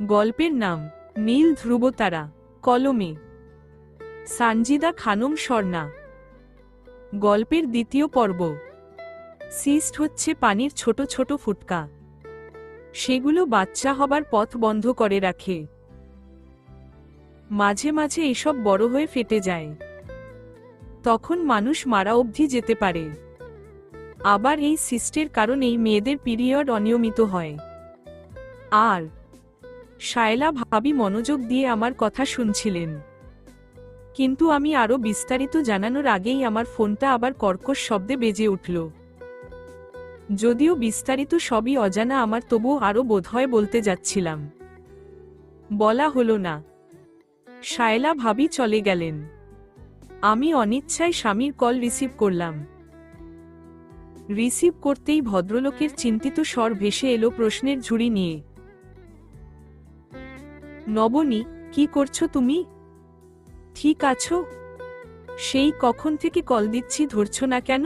গল্পের নাম নীল ধ্রুবতারা। কলমে সানজিদা খানম স্বর্ণা। গল্পের দ্বিতীয় পর্ব। সিস্ট হচ্ছে পানির ছোট ছোট ফুটকা। সেগুলো বাচ্চা হবার পথ বন্ধ করে রাখে। মাঝে মাঝে এসব বড় হয়ে ফেটে যায়। তখন মানুষ মারা অবধি যেতে পারে। আবার এই সিস্টের কারণেই মেয়েদের পিরিয়ড অনিয়মিত হয়। আর শায়লা ভাবি মনোযোগ দিয়ে আমার কথা শুনছিলেন, কিন্তু আমি আরো বিস্তারিত জানানোর আগেই আমার ফোনটা আবার কর্কশ শব্দে বেজে উঠল। যদিও বিস্তারিত সবই অজানা আমার, তবুও আরো বোধহয় বলতে যাচ্ছিলাম, বলা হলো না। শায়লা ভাবি চলে গেলেন। আমি অনিচ্ছায় স্বামীর কল রিসিভ করলাম। রিসিভ করতেই ভদ্রলোকের চিন্তিত স্বর ভেসে এলো প্রশ্নের ঝুড়ি নিয়ে। নবনী, কি করছো তুমি? ঠিক আছো? সেই কখন থেকে কল দিচ্ছি, ধরছো না কেন?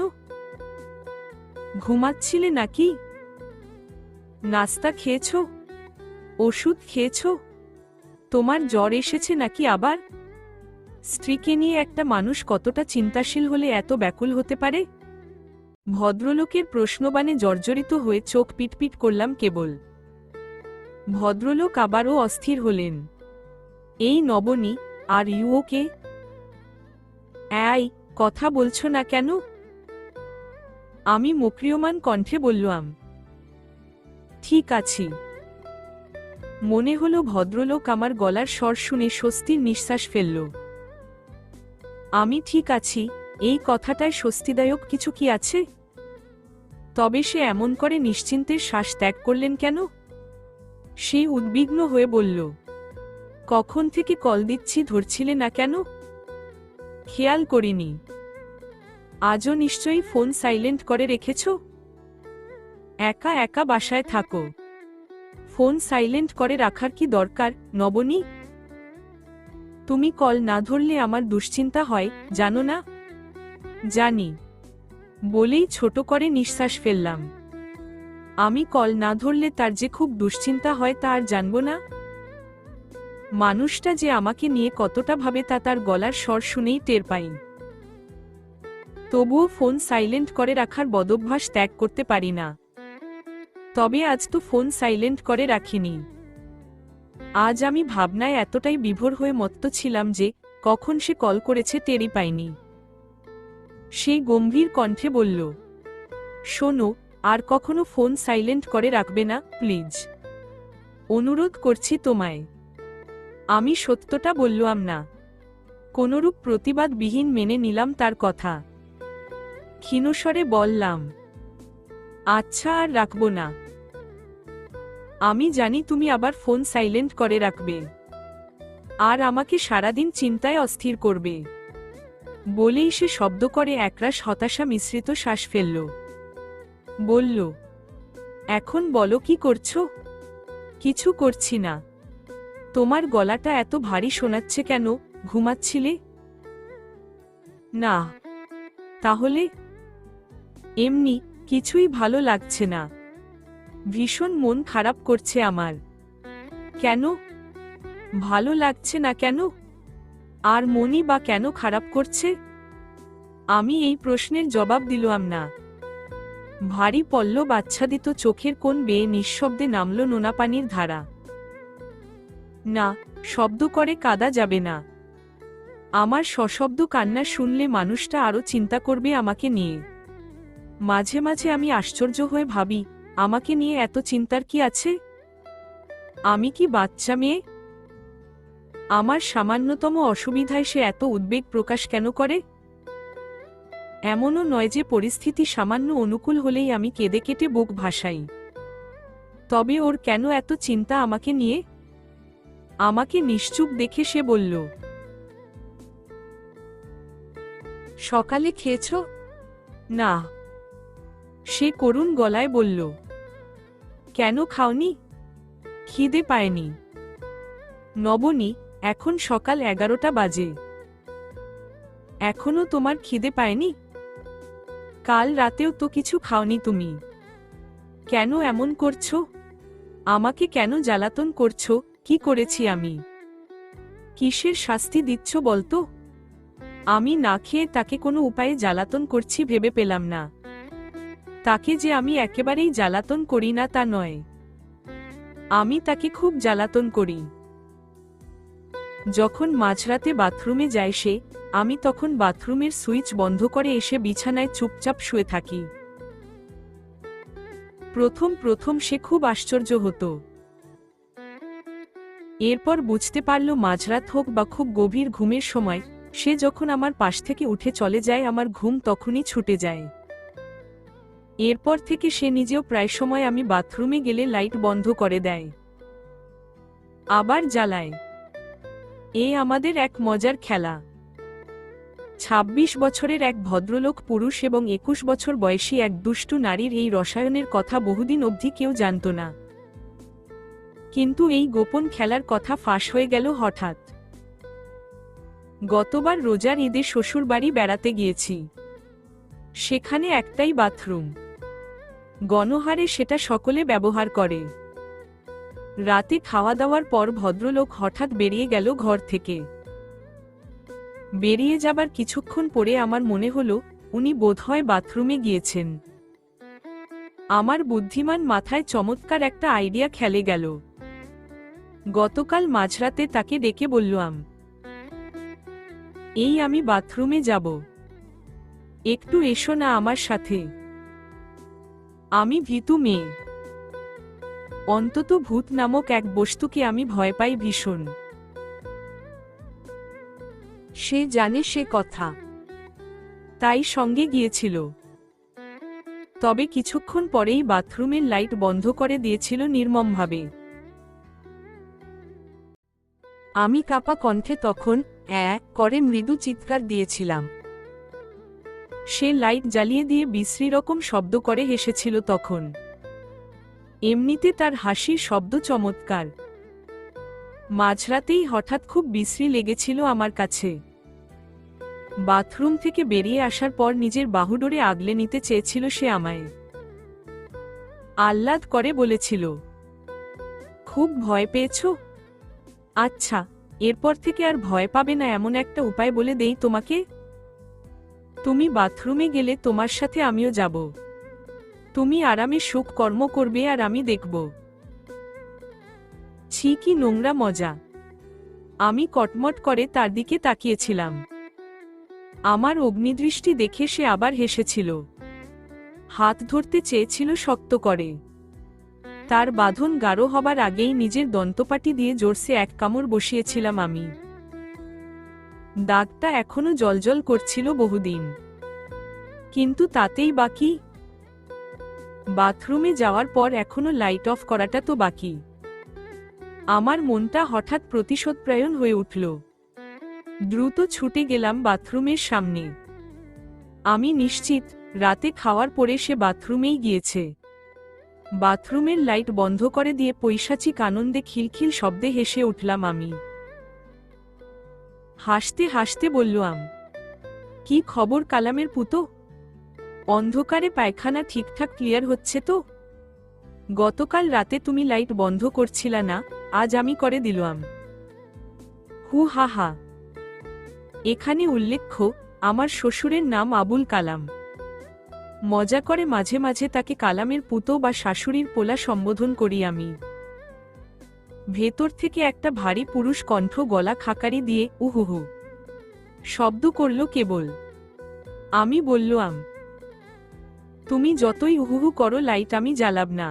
ঘুমাচ্ছিলে নাকি? নাস্তা খেয়েছো? ওষুধ খেয়েছো? তোমার জ্বর এসেছে নাকি আবার? স্ত্রীকে নিয়ে একটা মানুষ কতটা চিন্তাশীল হলে এত ব্যাকুল হতে পারে? ভদ্রলোকের প্রশ্নবাণে জর্জরিত হয়ে চোখ পিটপিট করলাম কেবল। ভদ্রলোক আবারও অস্থির হলেন। এই নবনী, আর ইউ ওকে? কথা বলছো না কেন? আমি মক্রিয়মান কণ্ঠে বললাম, ঠিক আছি। মনে হলো ভদ্রলোক আমার গলার স্বর শুনে স্বস্তির নিঃশ্বাস ফেলল। আমি ঠিক আছি, এই কথাটায় স্বস্তিদায়ক কিছু কি আছে? তবে সে এমন করে নিশ্চিন্তের শ্বাস ত্যাগ করলেন কেন? সে উদ্বিগ্ন হয়ে বলল, কখন থেকে কল দিচ্ছি, ধরছিলে না কেন? খেয়াল করিনি। আজও নিশ্চয়ই ফোন সাইলেন্ট করে রেখেছ? একা একা বাসায় থাকো, ফোন সাইলেন্ট করে রাখার কি দরকার নবনী? তুমি কল না ধরলে আমার দুশ্চিন্তা হয়, জানো না? জানি, বলেই ছোট করে নিঃশ্বাস ফেললাম। আমি কল না ধরলে তার যে খুব দুশ্চিন্তা হয় তা আর জানবো না? মানুষটা যে আমাকে নিয়ে কতটা ভাবে তা তার গলার স্বর শুনেই টের পাই। তবুও ফোন সাইলেন্ট করে রাখার বদভ্যাস ত্যাগ করতে পারি না। তবে আজ তো ফোন সাইলেন্ট করে রাখিনি। আজ আমি ভাবনায় এতটাই বিভোর হয়ে মত্ত ছিলাম যে কখন সে কল করেছে টেরই পাইনি। সে গম্ভীর কণ্ঠে বলল, শোনো, আর কখনো ফোন সাইলেন্ট করে রাখবে না প্লিজ। অনুরোধ করছি তোমায়। আমি সত্যটা বললাম না। কোনরূপ প্রতিবাদবিহীন মেনে নিলাম তার কথা। ক্ষীণস্বরে বললাম, আচ্ছা, আর রাখবো না। আমি জানি তুমি আবার ফোন সাইলেন্ট করে রাখবে, আর আমাকে সারাদিন চিন্তায় অস্থির করবে। বলেই সে শব্দ করে একরাশ হতাশা মিশ্রিত শ্বাস ফেলল। বলল, এখন বলো কি করছো? কিছু করছি না। তোমার গলাটা এত ভারী শোনাচ্ছে কেন, ঘুমাচ্ছিলে? না। তাহলে? এমনি, কিছুই ভালো লাগছে না। ভীষণ মন খারাপ করছে আমার। কেন? ভালো লাগছে না কেন? আর মনই বা কেন খারাপ করছে? আমি এই প্রশ্নের জবাব দিলাম না। ভারী পল্লব আচ্ছাদিত চোখের কোণ বেয়ে নিঃশব্দে নামল নোনা পানির ধারা। না, শব্দ করে কাঁদা যাবে না। আমার সশব্দ কান্না শুনলে মানুষটা আরো চিন্তা করবে আমাকে নিয়ে। মাঝে মাঝে আমি আশ্চর্য হয়ে ভাবি, আমাকে নিয়ে এত চিন্তার কি আছে? আমি কি বাচ্চা মেয়ে? আমার সামান্যতম অসুবিধায় সে এত উদ্বেগ প্রকাশ কেন করে? এমনও নয় যে পরিস্থিতি সামান্য অনুকূল হলেই আমি কেঁদে কেটে বুক ভাসাই। তবে ওর কেন এত চিন্তা আমাকে নিয়ে? আমাকে নিশ্চুপ দেখে সে বলল, সকালে খেয়েছ? না। সে করুণ গলায় বলল, কেন খাওনি? খিদে পায়নি। নবনী, এখন সকাল 11টা বাজে। এখনো তোমার খিদে পায়নি? কাল রাতেও তো কিছু খাওনি তুমি। কেন এমন করছো? আমাকে কেন জ্বালাতন করছো? কি করেছি আমি? কিসের শাস্তি দিচ্ছ বলতো? আমি না খেয়ে তাকে কোনো উপায়ে জ্বালাতন করছি ভেবে পেলাম না। তাকে যে আমি একেবারেই জ্বালাতন করি না তা নয়, আমি তাকে খুব জ্বালাতন করি। যখন মাঝরাতে বাথরুমে যায় সে, আমি তখন বাথরুমের সুইচ বন্ধ করে এসে বিছানায় চুপচাপ শুয়ে থাকি। প্রথম প্রথম সে খুব আশ্চর্য হতো। এরপর বুঝতে পারল মাঝরাত হোক বা খুব গভীর ঘুমের সময় সে যখন আমার পাশ থেকে উঠে চলে যায় আমার ঘুম তখনই ছুটে যায়। এরপর থেকে সে নিজেও প্রায় সময় আমি বাথরুমে গেলে লাইট বন্ধ করে দেয়, আবার জ্বালায়। এ আমাদের এক মজার খেলা। ২৬ বছরের এক ভদ্রলোক পুরুষ এবং ২১ বছর বয়সী এক দুষ্টু নারীর এই রসায়নের কথা বহুদিন অবধি কেউ জানত না। কিন্তু এই গোপন খেলার কথা ফাঁস হয়ে গেল হঠাৎ। গতবার রোজার ঈদে শ্বশুরবাড়ি বেড়াতে গিয়েছি। সেখানে একটাই বাথরুম, গণহারে সেটা সকলে ব্যবহার করে। রাতে খাওয়া দাওয়ার পর ভদ্রলোক হঠাৎ বেরিয়ে গেল ঘর থেকে। বেরিয়ে যাবার কিছুক্ষণ পরে আমার মনে হলো উনি বোধহয় বাথরুমে গিয়েছেন। আমার বুদ্ধিমান মাথায় চমৎকার একটা আইডিয়া খেলে গেল। গতকাল মাঝরাতে তাকে ডেকে বললাম, এই আমি বাথরুমে যাব, একটু এসো না আমার সাথে। আমি ভীতু মেয়ে, অন্তত ভূত নামক এক বস্তুকে আমি ভয় পাই ভীষণ। সে জানে সে কথা, তাই সঙ্গে গিয়েছিল। তবে কিছুক্ষণ পরেই বাথরুমের লাইট বন্ধ করে দিয়েছিল নির্মমভাবে। আমি কাঁপা কণ্ঠে তখন করে মৃদু চিৎকার দিয়েছিলাম। সে লাইট জ্বালিয়ে দিয়ে বিশ্রী রকম শব্দ করে হেসেছিল তখন। এমনিতে তার হাসির শব্দ চমৎকার। মাঝরাতেই হঠাৎ খুব বিশ্রী লেগেছিল আমার কাছে। বাথরুম থেকে বেরিয়ে আসার পর নিজের বাহুডোরে আগলে নিতে চেয়েছিল সে আমায়। আহ্লাদ করে বলেছিল, খুব ভয় পেয়েছ? আচ্ছা, এরপর থেকে আর ভয় পাবে না এমন একটা উপায় বলে দেই তোমাকে। তুমি বাথরুমে গেলে তোমার সাথে আমিও যাব। তুমি আরামে সুখ কর্ম করবে আর আমি দেখব। ছি কি নোংরা মজা। আমি কটমট করে তার দিকে তাকিয়েছিলাম। আমার অগ্নিদৃষ্টি দেখে সে আবার হেসেছিল। হাত ধরতে চেয়েছিল শক্ত করে। তার বাঁধন গাঢ় হবার আগেই নিজের দন্তপাটি দিয়ে জোরসে এক কামড় বসিয়েছিলাম আমি। দাগটা এখনো জ্বলজ্বল করছিল বহুদিন, কিন্তু তাতেই বাকি। বাথরুমে যাওয়ার পর এখনো লাইট অফ করাটা তো বাকি। আমার মনটা হঠাৎ প্রতিশোধপ্রায়ণ হয়ে উঠল। দ্রুত ছুটে গেলাম বাথরুমের সামনে। আমি নিশ্চিত রাতে খাওয়ার পরে সে বাথরুমেই গিয়েছে। বাথরুমের লাইট বন্ধ করে দিয়ে পৈশাচিক আনন্দে খিলখিল শব্দে হেসে উঠলাম আমি। হাসতে হাসতে বললাম, কি খবর কালামের পুতো? অন্ধকারে পায়খানা ঠিকঠাক ক্লিয়ার হচ্ছে তো? গতকাল রাতে তুমি লাইট বন্ধ করছিলা না, আজ আমি করে দিলাম। হু হা হা। এখানে উল্লেখ্য, আমার শ্বশুরের নাম আবুল কালাম। মজা করে মাঝে মাঝে তাকে কালামের পুতো বা শাশুড়ির পোলা সম্বোধন করি আমি। ভেতর থেকে একটা ভারী পুরুষ কণ্ঠ গলা খাকারি দিয়ে উহুহু শব্দ করল কেবল। আমি বললাম, তুমি যতই উহুহু করো লাইট আমি জ্বালাব না।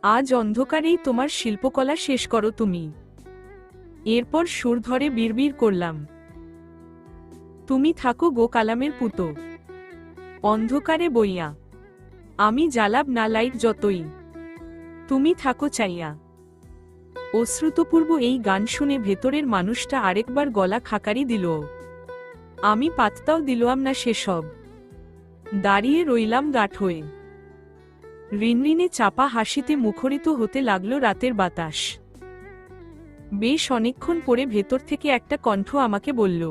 আজ অন্ধকারেই তোমার শিল্পকলা শেষ করো তুমি। এরপর সুর ধরে বিড়বিড় করলাম, তুমি থাকো গো কালামের পুতো, অন্ধকারে বইয়া। আমি জ্বালাব না লাইট যতই, তুমি থাকো চাইয়া। অশ্রুতপূর্ব এই গান শুনে ভেতরের মানুষটা আরেকবার গলা খাকারি দিল। আমি পাত্তাও দিলাম না সেসব। দাঁড়িয়ে রইলাম গাঁট হয়ে। রিনরিনে চাপা হাসিতে মুখরিত হতে লাগলো রাতের বাতাস। বেশ অনেকক্ষণ পরে ভেতর থেকে একটা কণ্ঠ আমাকে বলল,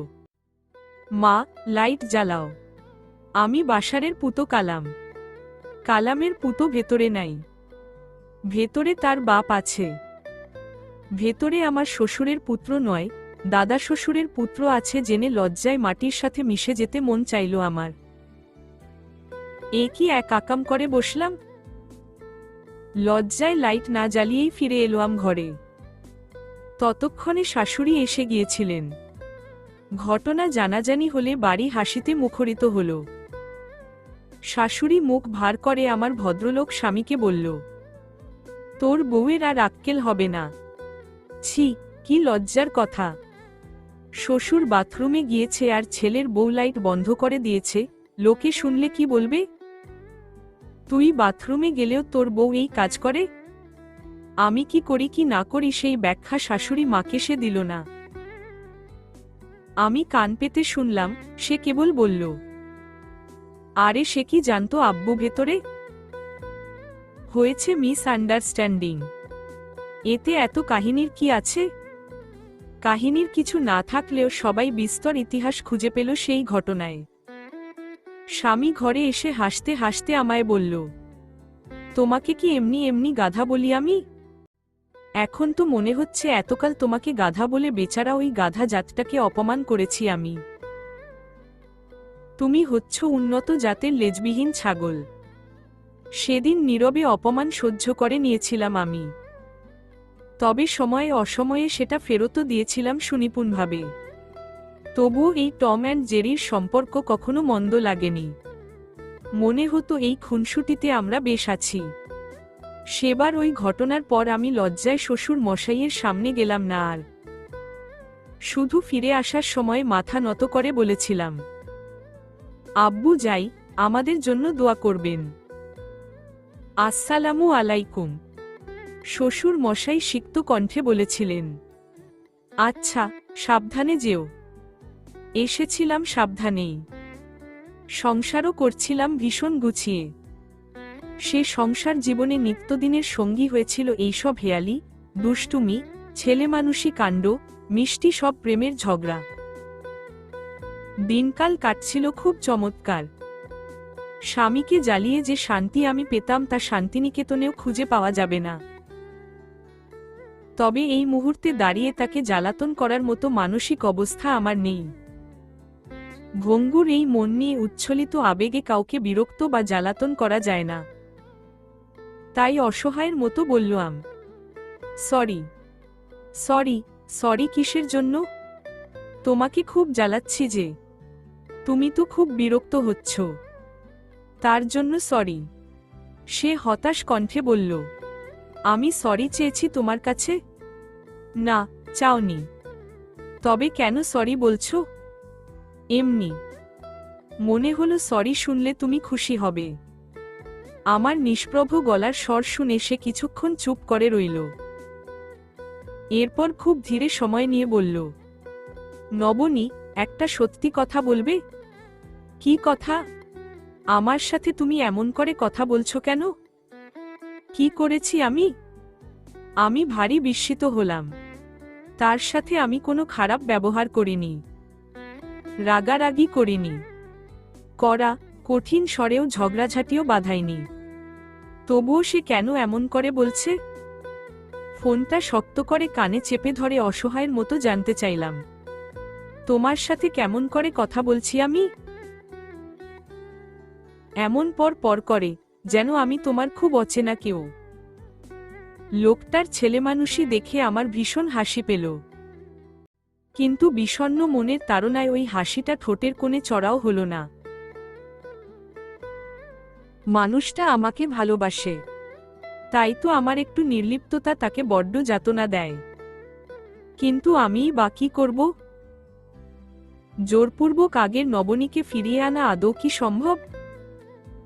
মা, লাইট জ্বালাও। আমি বাসারের পুতো কালাম। কালামের পুতো ভেতরে নাই, ভেতরে তার বাপ আছে। ভেতরে আমার শ্বশুরের পুত্র নয়, দাদা শ্বশুরের পুত্র আছে জেনে লজ্জায় মাটির সাথে মিশে যেতে মন চাইল আমার। এ কি এক আকাম করে বসলাম? লজ্জায় লাইট না জ্বালিয়েই ফিরে এলাম ঘরে। ততক্ষণে শাশুড়ি এসে গিয়েছিলেন। ঘটনা জানাজানি হলে বাড়ি হাসিতে মুখরিত হল। শাশুড়ি মুখ ভার করে আমার ভদ্রলোক স্বামীকে বলল, তোর বউয়ের আর আক্কেল হবে না। ছি, কি লজ্জার কথা! শ্বশুর বাথরুমে গিয়েছে আর ছেলের বউ লাইট বন্ধ করে দিয়েছে, লোকে শুনলে কি বলবে? তুই বাথরুমে গেলেও তোর বউ এই কাজ করে? আমি কি করি কি না করি সেই ব্যাখ্যা শাশুড়ি মাকে সে দিল না। আমি কান পেতে শুনলাম, সে কেবল বলল, আরে সে কি জানতো আব্বু ভেতরে? হয়েছে মিস আন্ডারস্ট্যান্ডিং। এতে এত কাহিনীর কি আছে? কাহিনীর কিছু না থাকলেও সবাই বিস্তর ইতিহাস খুঁজে পেল সেই ঘটনায়। স্বামী ঘরে এসে হাসতে হাসতে আমায় বলল, তোমাকে কি এমনি এমনি গাধা বলি আমি? এখন তো মনে হচ্ছে এতকাল তোমাকে গাধা বলে বেচারা ওই গাধা জাতটাকে অপমান করেছি আমি। তুমি হচ্ছ উন্নত জাতের লেজবিহীন ছাগল। সেদিন নীরবে অপমান সহ্য করে নিয়েছিলাম আমি। তবে সময়ে অসময়ে সেটা ফেরতও দিয়েছিলাম সুনিপুণভাবে। তবুও এই টম অ্যান্ড জেরির সম্পর্ক কখনো মন্দ লাগেনি। মনে হতো এই খুনসুটিতে আমরা বেশ আছি। সেবার ওই ঘটনার পর আমি লজ্জায় শ্বশুর মশাইয়ের সামনে গেলাম না আর। শুধু ফিরে আসার সময় মাথা নত করে বলেছিলাম, আব্বু যাই, আমাদের জন্য দোয়া করবেন। আসসালামু আলাইকুম। শ্বশুর মশাই সিক্ত কণ্ঠে বলেছিলেন, আচ্ছা, সাবধানে যেও। এসেছিলাম সাবধানেই। সংসারও করছিলাম ভীষণ গুছিয়ে। সে সংসার জীবনে নিত্যদিনের সঙ্গী হয়েছিল এইসব হেয়ালি, দুষ্টুমি, ছেলেমানুষি কাণ্ড, মিষ্টি সব প্রেমের ঝগড়া। দিনকাল কাটছিল খুব চমৎকার। স্বামীকে জ্বালিয়ে যে শান্তি আমি পেতাম তা শান্তিনিকেতনেও খুঁজে পাওয়া যাবে না। তবে এই মুহূর্তে দাঁড়িয়ে তাকে জ্বালাতন করার মতো মানসিক অবস্থা আমার নেই। ভঙ্গুর এই মন নিয়ে উচ্ছ্বলিত আবেগে কাউকে বিরক্ত বা জ্বালাতন করা যায় না। তাই অসহায়ের মতো বললাম, সরি। সরি? সরি কিসের জন্য? তোমাকে খুব জ্বালাচ্ছি যে। তুমি তো খুব বিরক্ত হচ্ছ, তার জন্য সরি। সে হতাশ কণ্ঠে বলল, আমি সরি চেয়েছি তোমার কাছে? না, চাওনি। তবে কেন সরি বলছো? এমনি। মনে হলো সরি শুনলে তুমি খুশি হবে। আমার নিষ্প্রভ গলার স্বর শুনে সে কিছুক্ষণ চুপ করে রইল। এরপর খুব ধীরে সময় নিয়ে বলল, নবনী, একটা সত্যি কথা বলবে? কি কথা? আমার সাথে তুমি এমন করে কথা বলছো কেন? কি করেছি আমি? আমি ভারী বিস্মিত হলাম। তার সাথে আমি কোনো খারাপ ব্যবহার করিনি, রাগারাগি করিনি, কড়া কঠিন স্বরেও ঝগড়াঝাটিও বাধাইনি। তবুও সে কেন এমন করে বলছে? ফোনটা শক্ত করে কানে চেপে ধরে অসহায়ের মতো জানতে চাইলাম, তোমার সাথে কেমন করে কথা বলছি আমি? এমন পর করে যেন আমি তোমার খুব অচেনা কেউ। লোকটার ছেলেমানুষি দেখে আমার ভীষণ হাসি পেল। কিন্তু বিষণ্ণ মনের তাড়নায় ওই হাসিটা ঠোঁটের কোণে চড়াও হলো না। মানুষটা আমাকে ভালোবাসে, তাই তো আমার একটু নির্লিপ্ততা তাকে বড্ড যাতনা দেয়। কিন্তু আমিই বা কি করব? জোরপূর্বক আগের নবনীকে ফিরিয়ে আনা আদৌ কি সম্ভব?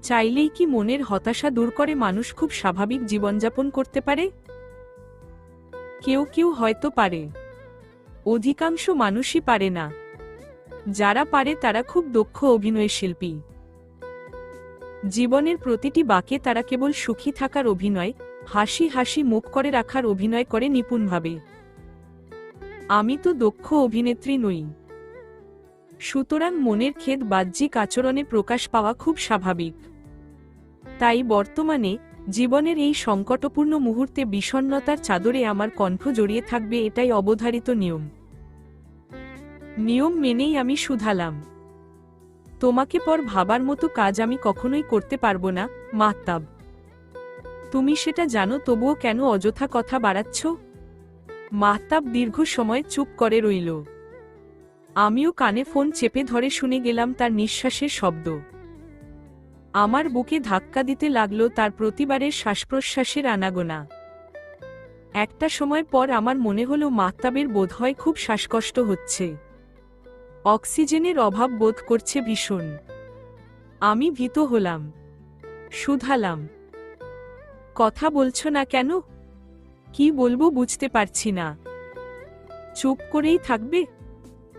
চাইলেই কি মনের হতাশা দূর করে মানুষ খুব স্বাভাবিক জীবনযাপন করতে পারে? কেউ কেউ হয়তো পারে, অধিকাংশ মানুষই পারে না। যারা পারে তারা খুব দক্ষ অভিনয়শিল্পী। জীবনের প্রতিটি বাঁকে তারা কেবল সুখী থাকার অভিনয়, হাসি হাসি মুখ করে রাখার অভিনয় করে নিপুণভাবে। আমি তো দক্ষ অভিনেত্রী নই। সুতরাং মনের খেদ বাহ্যিক আচরণে প্রকাশ পাওয়া খুব স্বাভাবিক। তাই বর্তমানে জীবনের এই সংকটপূর্ণ মুহূর্তে বিষণ্ণতার চাদরে আমার কণ্ঠ জড়িয়ে থাকবে, এটাই অবধারিত নিয়ম। নিয়ম মেনেই আমি শুধালাম, তোমাকে পর ভাবার মতো কাজ আমি কখনোই করতে পারবো না মাহতাব। তুমি সেটা জানো, তবুও কেন অযথা কথা বাড়াচ্ছ? মাহতাব দীর্ঘ সময় চুপ করে রইল। আমিও কানে ফোন চেপে ধরে শুনে গেলাম তার নিঃশ্বাসের শব্দ। আমার বুকে ধাক্কা দিতে লাগলো তার প্রতিবারের শ্বাসপ্রশ্বাসের আনাগোনা। একটা সময় পর আমার মনে হলো মাহতাবের বোধহয় খুব শ্বাসকষ্ট হচ্ছে, অক্সিজেনের অভাব বোধ করছে ভীষণ। আমি ভীত হলাম, শুধালাম, কথা বলছো না কেন? কি বলবো বুঝতে পারছি না। চুপ করেই থাকবে?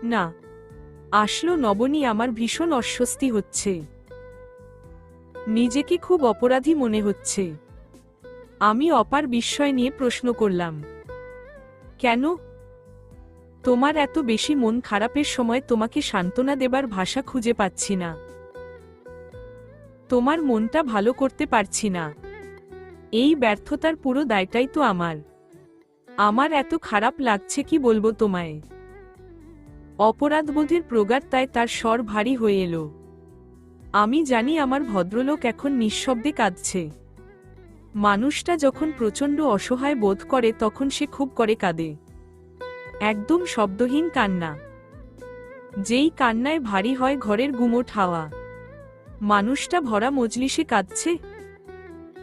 না। আসলো নবনী, আমার ভীষণ অস্বস্তি হচ্ছে, নিজেকে খুব অপরাধী মনে হচ্ছে। আমি অপার বিস্ময় নিয়ে প্রশ্ন করলাম, কেন? তোমার এত বেশি মন খারাপের সময় তোমাকে সান্ত্বনা দেবার ভাষা খুঁজে পাচ্ছি না। তোমার মনটা ভালো করতে পারছি না। এই ব্যর্থতার পুরো দায়টাই তো আমার। আমার এত খারাপ লাগছে কি বলবো তোমায়। অপরাধবোধের প্রগাঢ়তায় তার স্বর ভারী হয়ে এলো। আমি জানি আমার ভদ্রলোক এখন নিঃশব্দে কাঁদছে। মানুষটা যখন প্রচণ্ড অসহায় বোধ করে তখন সে খুব করে কাঁদে, একদম শব্দহীন কান্না। যেই কান্নায় ভারী হয় ঘরের গুমোট হাওয়া। মানুষটা ভরা মজলিসে কাঁদছে,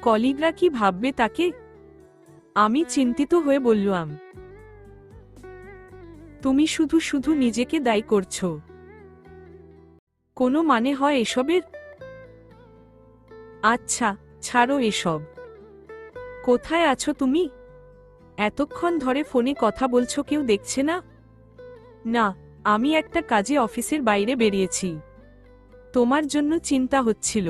কলিগরা কি ভাববে তাকে? আমি চিন্তিত হয়ে বললাম, তুমি শুধু শুধু নিজেকে দায়ী করছো। কোনো মানে হয় এসবের? আচ্ছা, ছাড়ো এসব। কোথায় আছো তুমি? এতক্ষণ ধরে ফোনে কথা বলছো, কেউ দেখছে না? না, আমি একটা কাজে অফিসের বাইরে বেরিয়েছি। তোমার জন্য চিন্তা হচ্ছিল।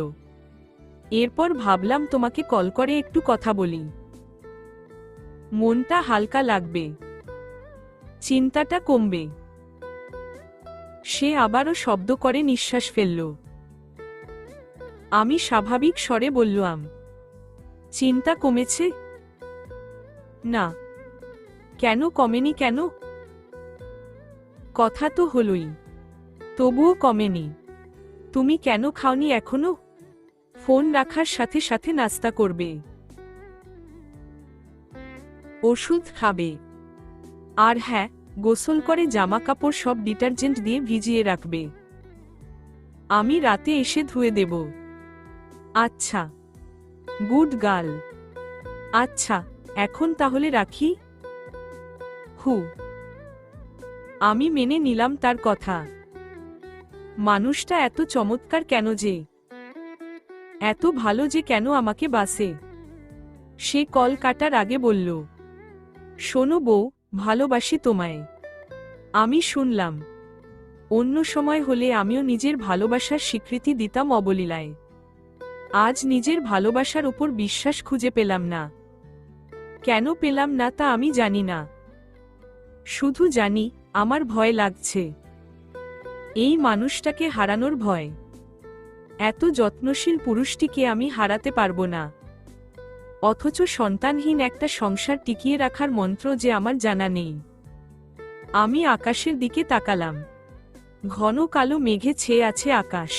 এরপর ভাবলাম তোমাকে কল করে একটু কথা বলি, মনটা হালকা লাগবে, চিন্তাটা কমবে। সে আবারও শব্দ করে নিঃশ্বাস ফেলল। আমি স্বাভাবিক স্বরে বললাম, চিন্তা কমেছে? না। কেন কমেনি কেন? কথা তো হলোই, তবুও কমেনি। তুমি কেন খাওনি এখনো? ফোন রাখার সাথে সাথে নাস্তা করবে, ওষুধ খাবে, আর হ্যাঁ, গোসল করে জামা কাপড় সব ডিটারজেন্ট দিয়ে ভিজিয়ে রাখবে। আমি রাতে এসে ধুয়ে দেব। আচ্ছা, গুড গার্ল। আচ্ছা, এখন তাহলে রাখি। হু। আমি মেনে নিলাম তার কথা। মানুষটা এত চমৎকার কেন যে, এত ভালো যে কেন আমাকে বাসে। সে কল কাটার আগে বলল, শোনো বউ, ভালোবাসি তোমায়। আমি শুনলাম। অন্য সময় হলে আমিও নিজের ভালোবাসার স্বীকৃতি দিতাম অবলীলায়। আজ নিজের ভালোবাসার উপর বিশ্বাস খুঁজে পেলাম না। কেন পেলাম না তা আমি জানি না। শুধু জানি আমার ভয় লাগছে। এই মানুষটাকে হারানোর ভয়। এত যত্নশীল পুরুষটিকে আমি হারাতে পারবো না। অথচ সন্তানহীন একটা সংসার টিকিয়ে রাখার মন্ত্র যে আমার জানা নেই। আমি আকাশের দিকে তাকালাম। ঘন কালো মেঘে ছেয়ে আছে আকাশ।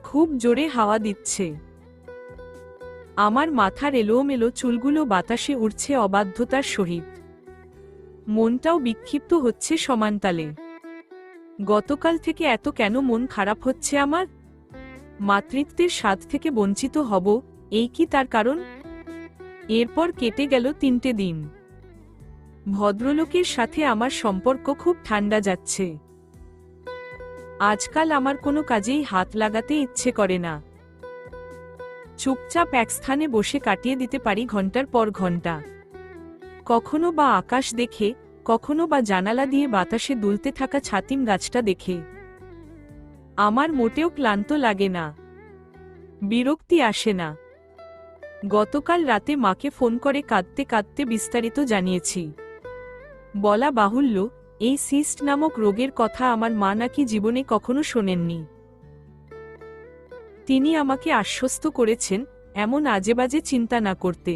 খুব জোরে হাওয়া দিচ্ছে। আমার মাথার এলোমেলো চুলগুলো বাতাসে উড়ছে অবাধ্যতার সহিত। মনটাও বিক্ষিপ্ত হচ্ছে সমানতালে। গতকাল থেকে এত কেন মন খারাপ হচ্ছে আমার? মাতৃত্বের স্বাদ থেকে বঞ্চিত হব, এই কি তার কারণ? এরপর কেটে গেল 3টে দিন। ভদ্রলোকের সাথে আমার সম্পর্ক খুব ঠান্ডা যাচ্ছে। আজকাল আমার কোনো কাজেই হাত লাগাতে ইচ্ছে করে না। চুপচাপ এক স্থানে বসে কাটিয়ে দিতে পারি ঘন্টার পর ঘন্টা। কখনো বা আকাশ দেখে, কখনো বা জানালা দিয়ে বাতাসে দুলতে থাকা ছাতিম গাছটা দেখে। আমার মোটেও ক্লান্ত লাগে না, বিরক্তি আসে না। গতকাল রাতে মাকে ফোন করে কাঁদতে কাঁদতে বিস্তারিত জানিয়েছি। বলা বাহুল্য, এই সিস্ট নামক রোগের কথা আমার মা নাকি জীবনে কখনো শোনেননি। তিনি আমাকে আশ্বস্ত করেছেন, এমন আজেবাজে চিন্তা না করতে।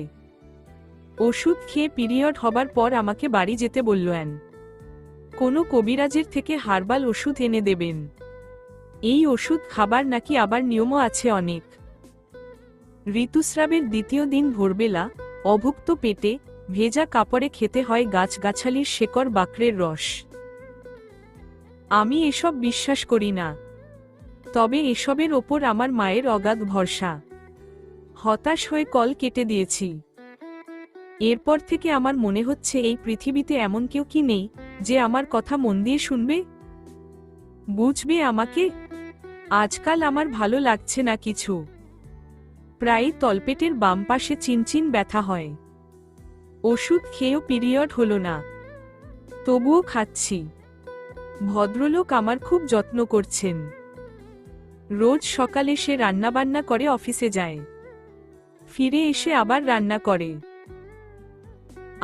ওষুধ খেয়ে পিরিয়ড হবার পর আমাকে বাড়ি যেতে বললেন। কোনো কবিরাজের থেকে হার্বাল ওষুধ এনে দেবেন। এই ওষুধ খাবার নাকি আবার নিয়মও আছে অনেক। ঋতুস্রাবের দ্বিতীয় দিন ভোরবেলা অভুক্ত পেটে ভেজা কাপড়ে খেতে হয় গাছগাছালির শেকড় বাকড়ের রস। আমি এসব বিশ্বাস করি না, তবে এসবের ওপর আমার মায়ের অগাধ ভরসা। হতাশ হয়ে কল কেটে দিয়েছি। এরপর থেকে আমার মনে হচ্ছে এই পৃথিবীতে এমন কেউ কি নেই যে আমার কথা মন দিয়ে শুনবে, বুঝবে আমাকে। আজকাল আমার ভালো লাগছে না কিছু। প্রায় তলপেটের বাম পাশে চিনচিন ব্যথা হয়। ওষুধ খেয়েও পিরিয়ড হলো না, তবুও খাচ্ছি। ভদ্রলোক আমার খুব যত্ন করছেন। রোজ সকালে সে রান্নাবান্না করে অফিসে যায়, ফিরে এসে আবার রান্না করে।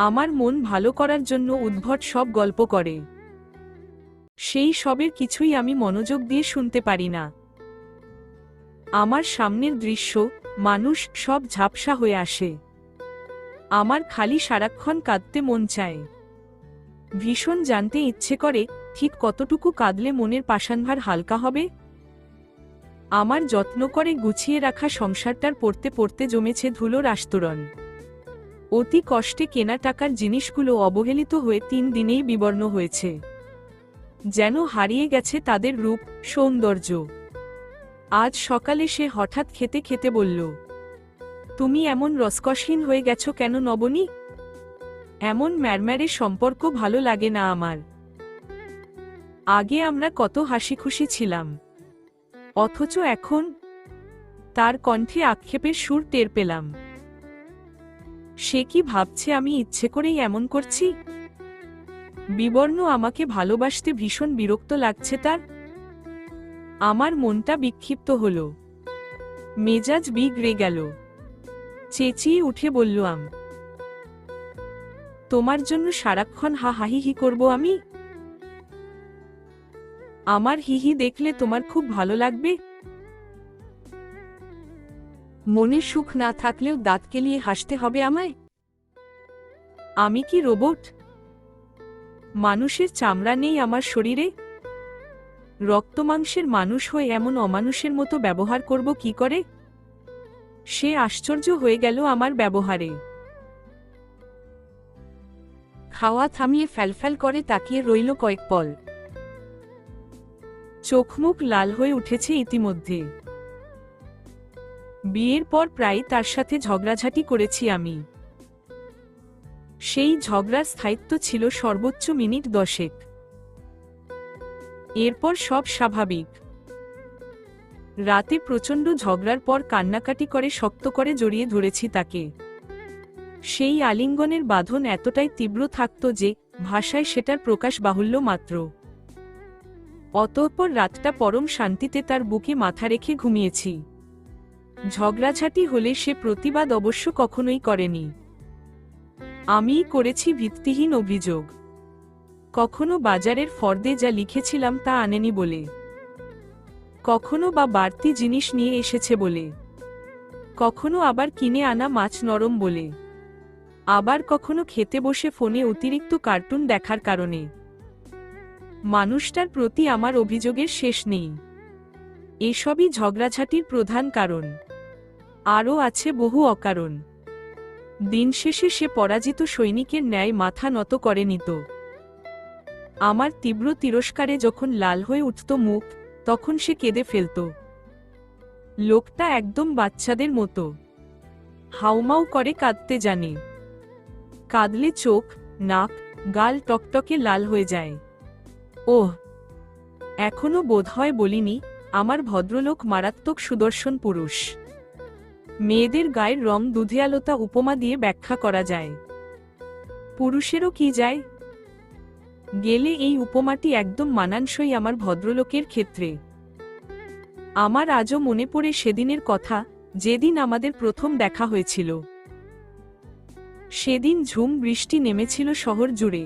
আমার মন ভালো করার জন্য উদ্ভট সব গল্প করে। সেই সবের কিছুই আমি মনোযোগ দিয়ে শুনতে পারি না। আমার সামনের দৃশ্য, মানুষ সব ঝাপসা হয়ে আসে। আমার খালি সারাক্ষণ কাঁদতে মন চায়। ভীষণ জানতে ইচ্ছে করে ঠিক কতটুকু কাঁদলে মনের পাষাণভার হালকা হবে। আমার যত্ন করে গুছিয়ে রাখা সংসারটার পড়তে পড়তে জমেছে ধুলোর আস্তরণ। অতি কষ্টে কেনা টাকার জিনিসগুলো অবহেলিত হয়ে 3 দিনেই বিবর্ণ হয়েছে। যেন হারিয়ে গেছে তাদের রূপ, সৌন্দর্য। আজ সকালে সে হঠাৎ খেতে খেতে বলল, তুমি এমন রসকসহীন হয়ে গেছো কেন নবনী? এমন ম্যারম্যারে সম্পর্ক ভালো লাগে না আমার। আগে আমরা কত হাসি খুশি ছিলাম, অথচ এখন। তার কণ্ঠে আক্ষেপের সুর টের পেলাম। সে কি ভাবছে আমি ইচ্ছে করেই এমন করছি? বিবর্ণ আমাকে ভালোবাসতে ভীষণ বিরক্ত লাগছে তার। আমার মনটা বিক্ষিপ্ত হল, মেজাজ বিগড়ে গেল। চেঁচিয়ে উঠে বললাম, তোমার জন্য সারাক্ষণ হা হাহি করব আমি? আমার হিহি দেখলে তোমার খুব ভালো লাগবে? মনে সুখ না থাকলেও দাঁত কেলিয়ে হাসতে হবে আমায়? আমি কি রোবট? মানুষের চামড়া নেই আমার শরীরে? রক্তমাংসের মানুষ হয়ে এমন অমানুষের মতো ব্যবহার করব কি করে? সে আশ্চর্য হয়ে গেল আমার ব্যবহারে। খাওয়া থামিয়ে ফ্যালফ্যাল করে তাকিয়ে রইল কয়েক পল। চোখমুখ লাল হয়ে উঠেছে ইতিমধ্যে। বিয়ের পর প্রায় তার সাথে ঝগড়াঝাটি করেছি আমি। সেই ঝগড়ার স্থায়িত্ব ছিল সর্বোচ্চ মিনিট 10। এরপর সব স্বাভাবিক। রাতে প্রচণ্ড ঝগড়ার পর কান্নাকাটি করে শক্ত করে জড়িয়ে ধরেছি তাকে। সেই আলিঙ্গনের বাঁধন এতটাই তীব্র থাকত যে ভাষায় সেটার প্রকাশ বাহুল্য মাত্র। অতঃপর রাতটা পরম শান্তিতে তার বুকে মাথা রেখে ঘুমিয়েছি। ঝগড়াঝাটি হলে সে প্রতিবাদ অবশ্য কখনোই করেনি। আমিই করেছি ভিত্তিহীন অভিযোগ। কখনো বাজারের ফর্দে যা লিখেছিলাম তা আনেনি বলে, কখনো বা বাড়তি জিনিস নিয়ে এসেছে বলে, কখনো আবার কিনে আনা মাছ নরম বলে, আবার কখনো খেতে বসে ফোনে অতিরিক্ত কার্টুন দেখার কারণে। মানুষটার প্রতি আমার অভিযোগের শেষ নেই। এসবই ঝগড়াঝাটির প্রধান কারণ। আরও আছে বহু অকারণ। দিন শেষে সে পরাজিত সৈনিকের ন্যায় মাথা নত করে নিত। আমার তীব্র তিরস্কারে যখন লাল হয়ে উঠত মুখ, তখন সে কেঁদে ফেলত। লোকটা একদম বাচ্চাদের মতো হাউমাউ করে কাঁদতে জানে। কাঁদলে চোখ, নাক, গাল টকটকে লাল হয়ে যায়। ওহ, এখনো বোধহয় বলিনি, আমার ভদ্রলোক মারাত্মক সুদর্শন পুরুষ। মেয়েদের গায়ের রং দুধিয়ালতা উপমা দিয়ে ব্যাখ্যা করা যায়। পুরুষেরও কি যায় গেলে এই উপমাটি একদম মানানসই আমার ভদ্রলোকের ক্ষেত্রে। আমার আজও মনে পড়ে সেদিনের কথা, যেদিন আমাদের প্রথম দেখা হয়েছিল। সেদিন ঝুম বৃষ্টি নেমেছিল শহর জুড়ে।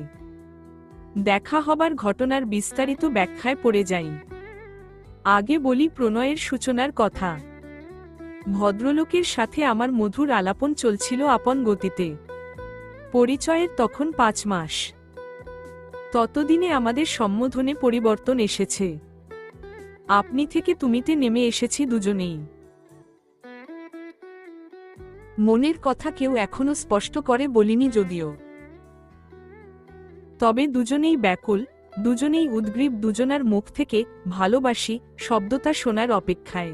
দেখা হবার ঘটনার বিস্তারিত ব্যাখ্যায় পড়ে যাই। আগে বলি প্রণয়ের সূচনার কথা। ভদ্রলোকের সাথে আমার মধুর আলাপন চলছিল আপন গতিতে। পরিচয়ের তখন 5 মাস। ততদিনে আমাদের সম্বোধনে পরিবর্তন এসেছে। আপনি থেকে তুমিতে নেমে এসেছি দুজনেই। মনের কথা কেউ এখনো স্পষ্ট করে বলিনি যদিও, তবে দুজনেই ব্যাকুল, দুজনেই উদ্গ্রীব, দুজনার মুখ থেকে ভালোবাসি শব্দটা শোনার অপেক্ষায়।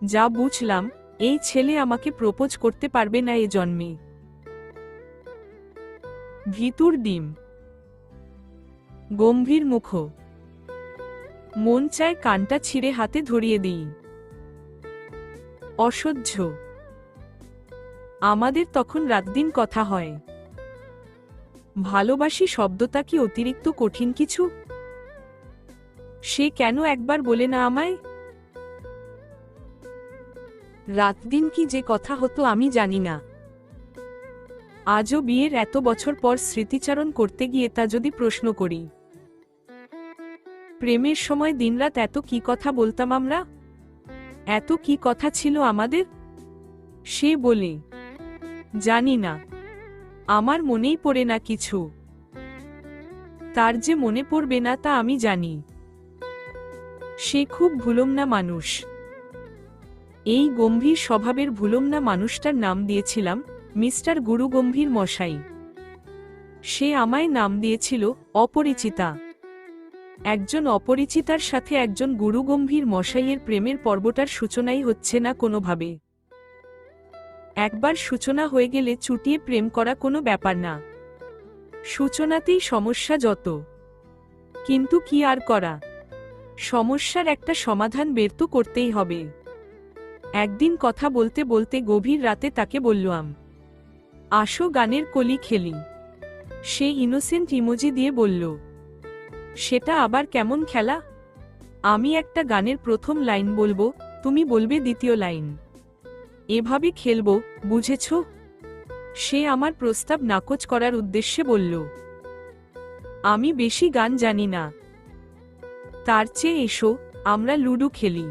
যা বুঝলাম, এই ছেলে আমাকে প্রপোজ করতে পারবে না এ জন্মে। ভিতুর ডিম, গম্ভীর মুখ, মন চায় কানটা ছিঁড়ে হাতে ধরিয়ে দিই। অসহ্য। আমাদের তখন রাতদিন কথা হয়। ভালোবাসি শব্দটা কি অতিরিক্ত কঠিন কিছু? সে কেন একবার বলে না আমায়? রাতদিন কি যে কথা হতো আমি জানি না। আজও বিয়ের এত বছর পর স্মৃতিচারণ করতে গিয়ে তা যদি প্রশ্ন করি, প্রেমের সময় দিনরাত এত কি কথা বলতাম আমরা, এত কি কথা ছিল আমাদের। সে বলে, জানি না, আমার মনেই পড়ে না কিছু। তার যে মনে পড়বে না তা আমি জানি। সে খুব ভুলমনা মানুষ। এই গম্ভীর স্বভাবের ভুলমনা মানুষটার নাম দিয়েছিলাম মিস্টার গুরু গম্ভীর মশাই। সে আমায় নাম দিয়েছিল অপরিচিতা। একজন অপরিচিতার সাথে একজন গুরু গম্ভীর মশাইয়ের প্রেমের পর্বটার সূচনাই হচ্ছে না কোনোভাবে। একবার সূচনা হয়ে গেলে চুটিয়ে প্রেম করা কোনো ব্যাপার না। সূচনাতেই সমস্যা যত। কিন্তু কি আর করা, সমস্যার একটা সমাধান বের তো করতেই হবে। একদিন কথা বলতে বলতে গভীর রাতে তাকে বললাম, আসো গানের কলি খেলি। সে ইনোসেন্ট ইমোজি দিয়ে বলল, সেটা আবার কেমন খেলা? আমি একটা গানের প্রথম লাইন বলবো, তুমি বলবে দ্বিতীয় লাইন। এভাবে খেলবো, বুঝেছ? সে আমার প্রস্তাব নাকচ করার উদ্দেশ্যে বলল, আমি বেশি গান জানি না। তার চেয়ে এসো আমরা লুডো খেলি।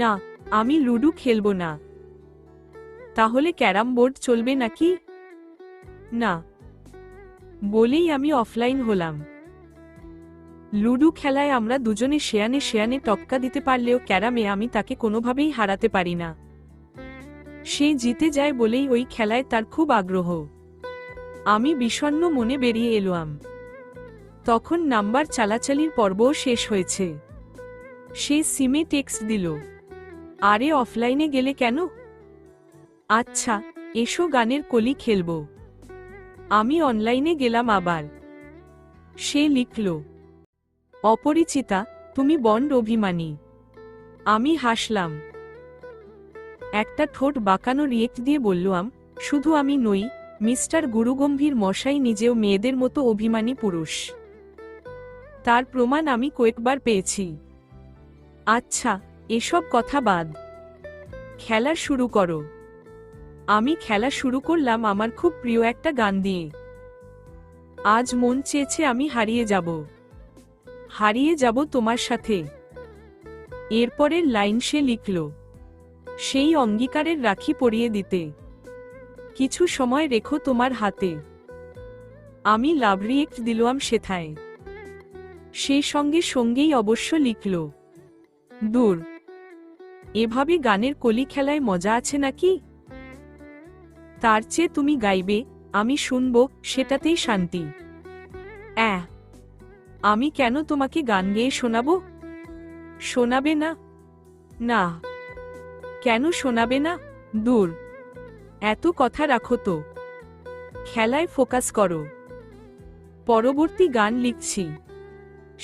না, আমি লুডো খেলবো না। তাহলে ক্যারাম বোর্ড চলবে নাকি? না। বলেই আমি অফলাইন হলাম। লুডো খেলায় আমরা দুজনে শেয়ানে শেয়ানে টক্কা দিতে পারলেও ক্যারামে আমি তাকে কোনোভাবেই হারাতে পারি না। সে জিতে যায় বলেই ওই খেলায় তার খুব আগ্রহ। আমি বিষণ্ণ মনে বেরিয়ে এলাম। তখন নাম্বার চালাচালির পর্বও শেষ হয়েছে। সে সিমে টেক্সট দিল, আরে অফলাইনে গেলে কেন? আচ্ছা, এসো গানের কলি খেলব। আমি অনলাইনে গেলাম আবার। সে লিখল, অপরিচিতা, তুমি বন্ড অভিমানী। আমি হাসলাম। একটা ঠোঁট বাঁকানো রিয়েক্ট দিয়ে বললাম, শুধু আমি নই, মিস্টার গুরুগম্ভীর মশাই নিজেও মেয়েদের মতো অভিমানী পুরুষ। তার প্রমাণ আমি কয়েকবার পেয়েছি। আচ্ছা, এসব কথা বাদ, খেলা শুরু করো। আমি খেলা শুরু করলাম আমার খুব প্রিয় একটা গান দিয়ে। আজ মন চেয়েছে আমি হারিয়ে যাব, হারিয়ে যাব তোমার সাথে। এরপরের লাইন সে লিখল, সেই অঙ্গীকারের রাখি পরিয়ে দিতে কিছু সময় রেখো তোমার হাতে। আমি লাভ রিয়েক্ট দিলাম সেথায়। সে সঙ্গে সঙ্গেই অবশ্য লিখল, দূর, এভাবে গানের কলি খেলায় মজা আছে নাকি? তার চেয়ে তুমি গাইবে, আমি শুনব, সেটাতেই শান্তি। আমি কেন তোমাকে গান গেয়ে শোনাবো? শোনাবে না? না। কেন শোনাবে না? দূর, এত কথা রাখো তো, খেলায় ফোকাস করো। পরবর্তী গান লিখছি।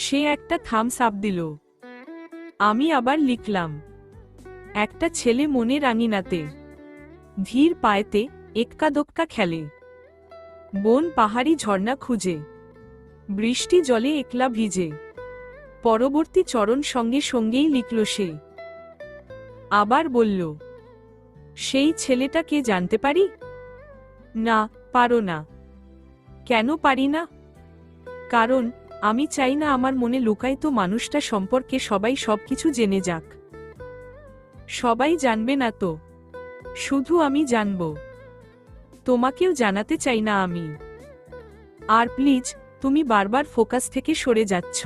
সে একটা থামস আপ দিল। আমি আবার লিখলাম, একটা ছেলে মনে রাঙিনাতে ধীর পায়েতে এক্কা দোক্কা খেলে, বন পাহাড়ি ঝর্ণা খুঁজে, বৃষ্টি জলে একলা ভিজে। পরবর্তী চরণ সঙ্গে সঙ্গেই লিখল সে। আবার বলল, সেই ছেলেটা কে জানতে পারি? না, পারো না। কেন পারি না? কারণ আমি চাই না আমার মনে লুকায়িত মানুষটা সম্পর্কে সবাই সবকিছু জেনে যাক। সবাই জানবে না তো, শুধু আমি জানব। তোমাকেও জানাতে চাই না আমি। আর প্লিজ, তুমি বারবার ফোকাস থেকে সরে যাচ্ছ।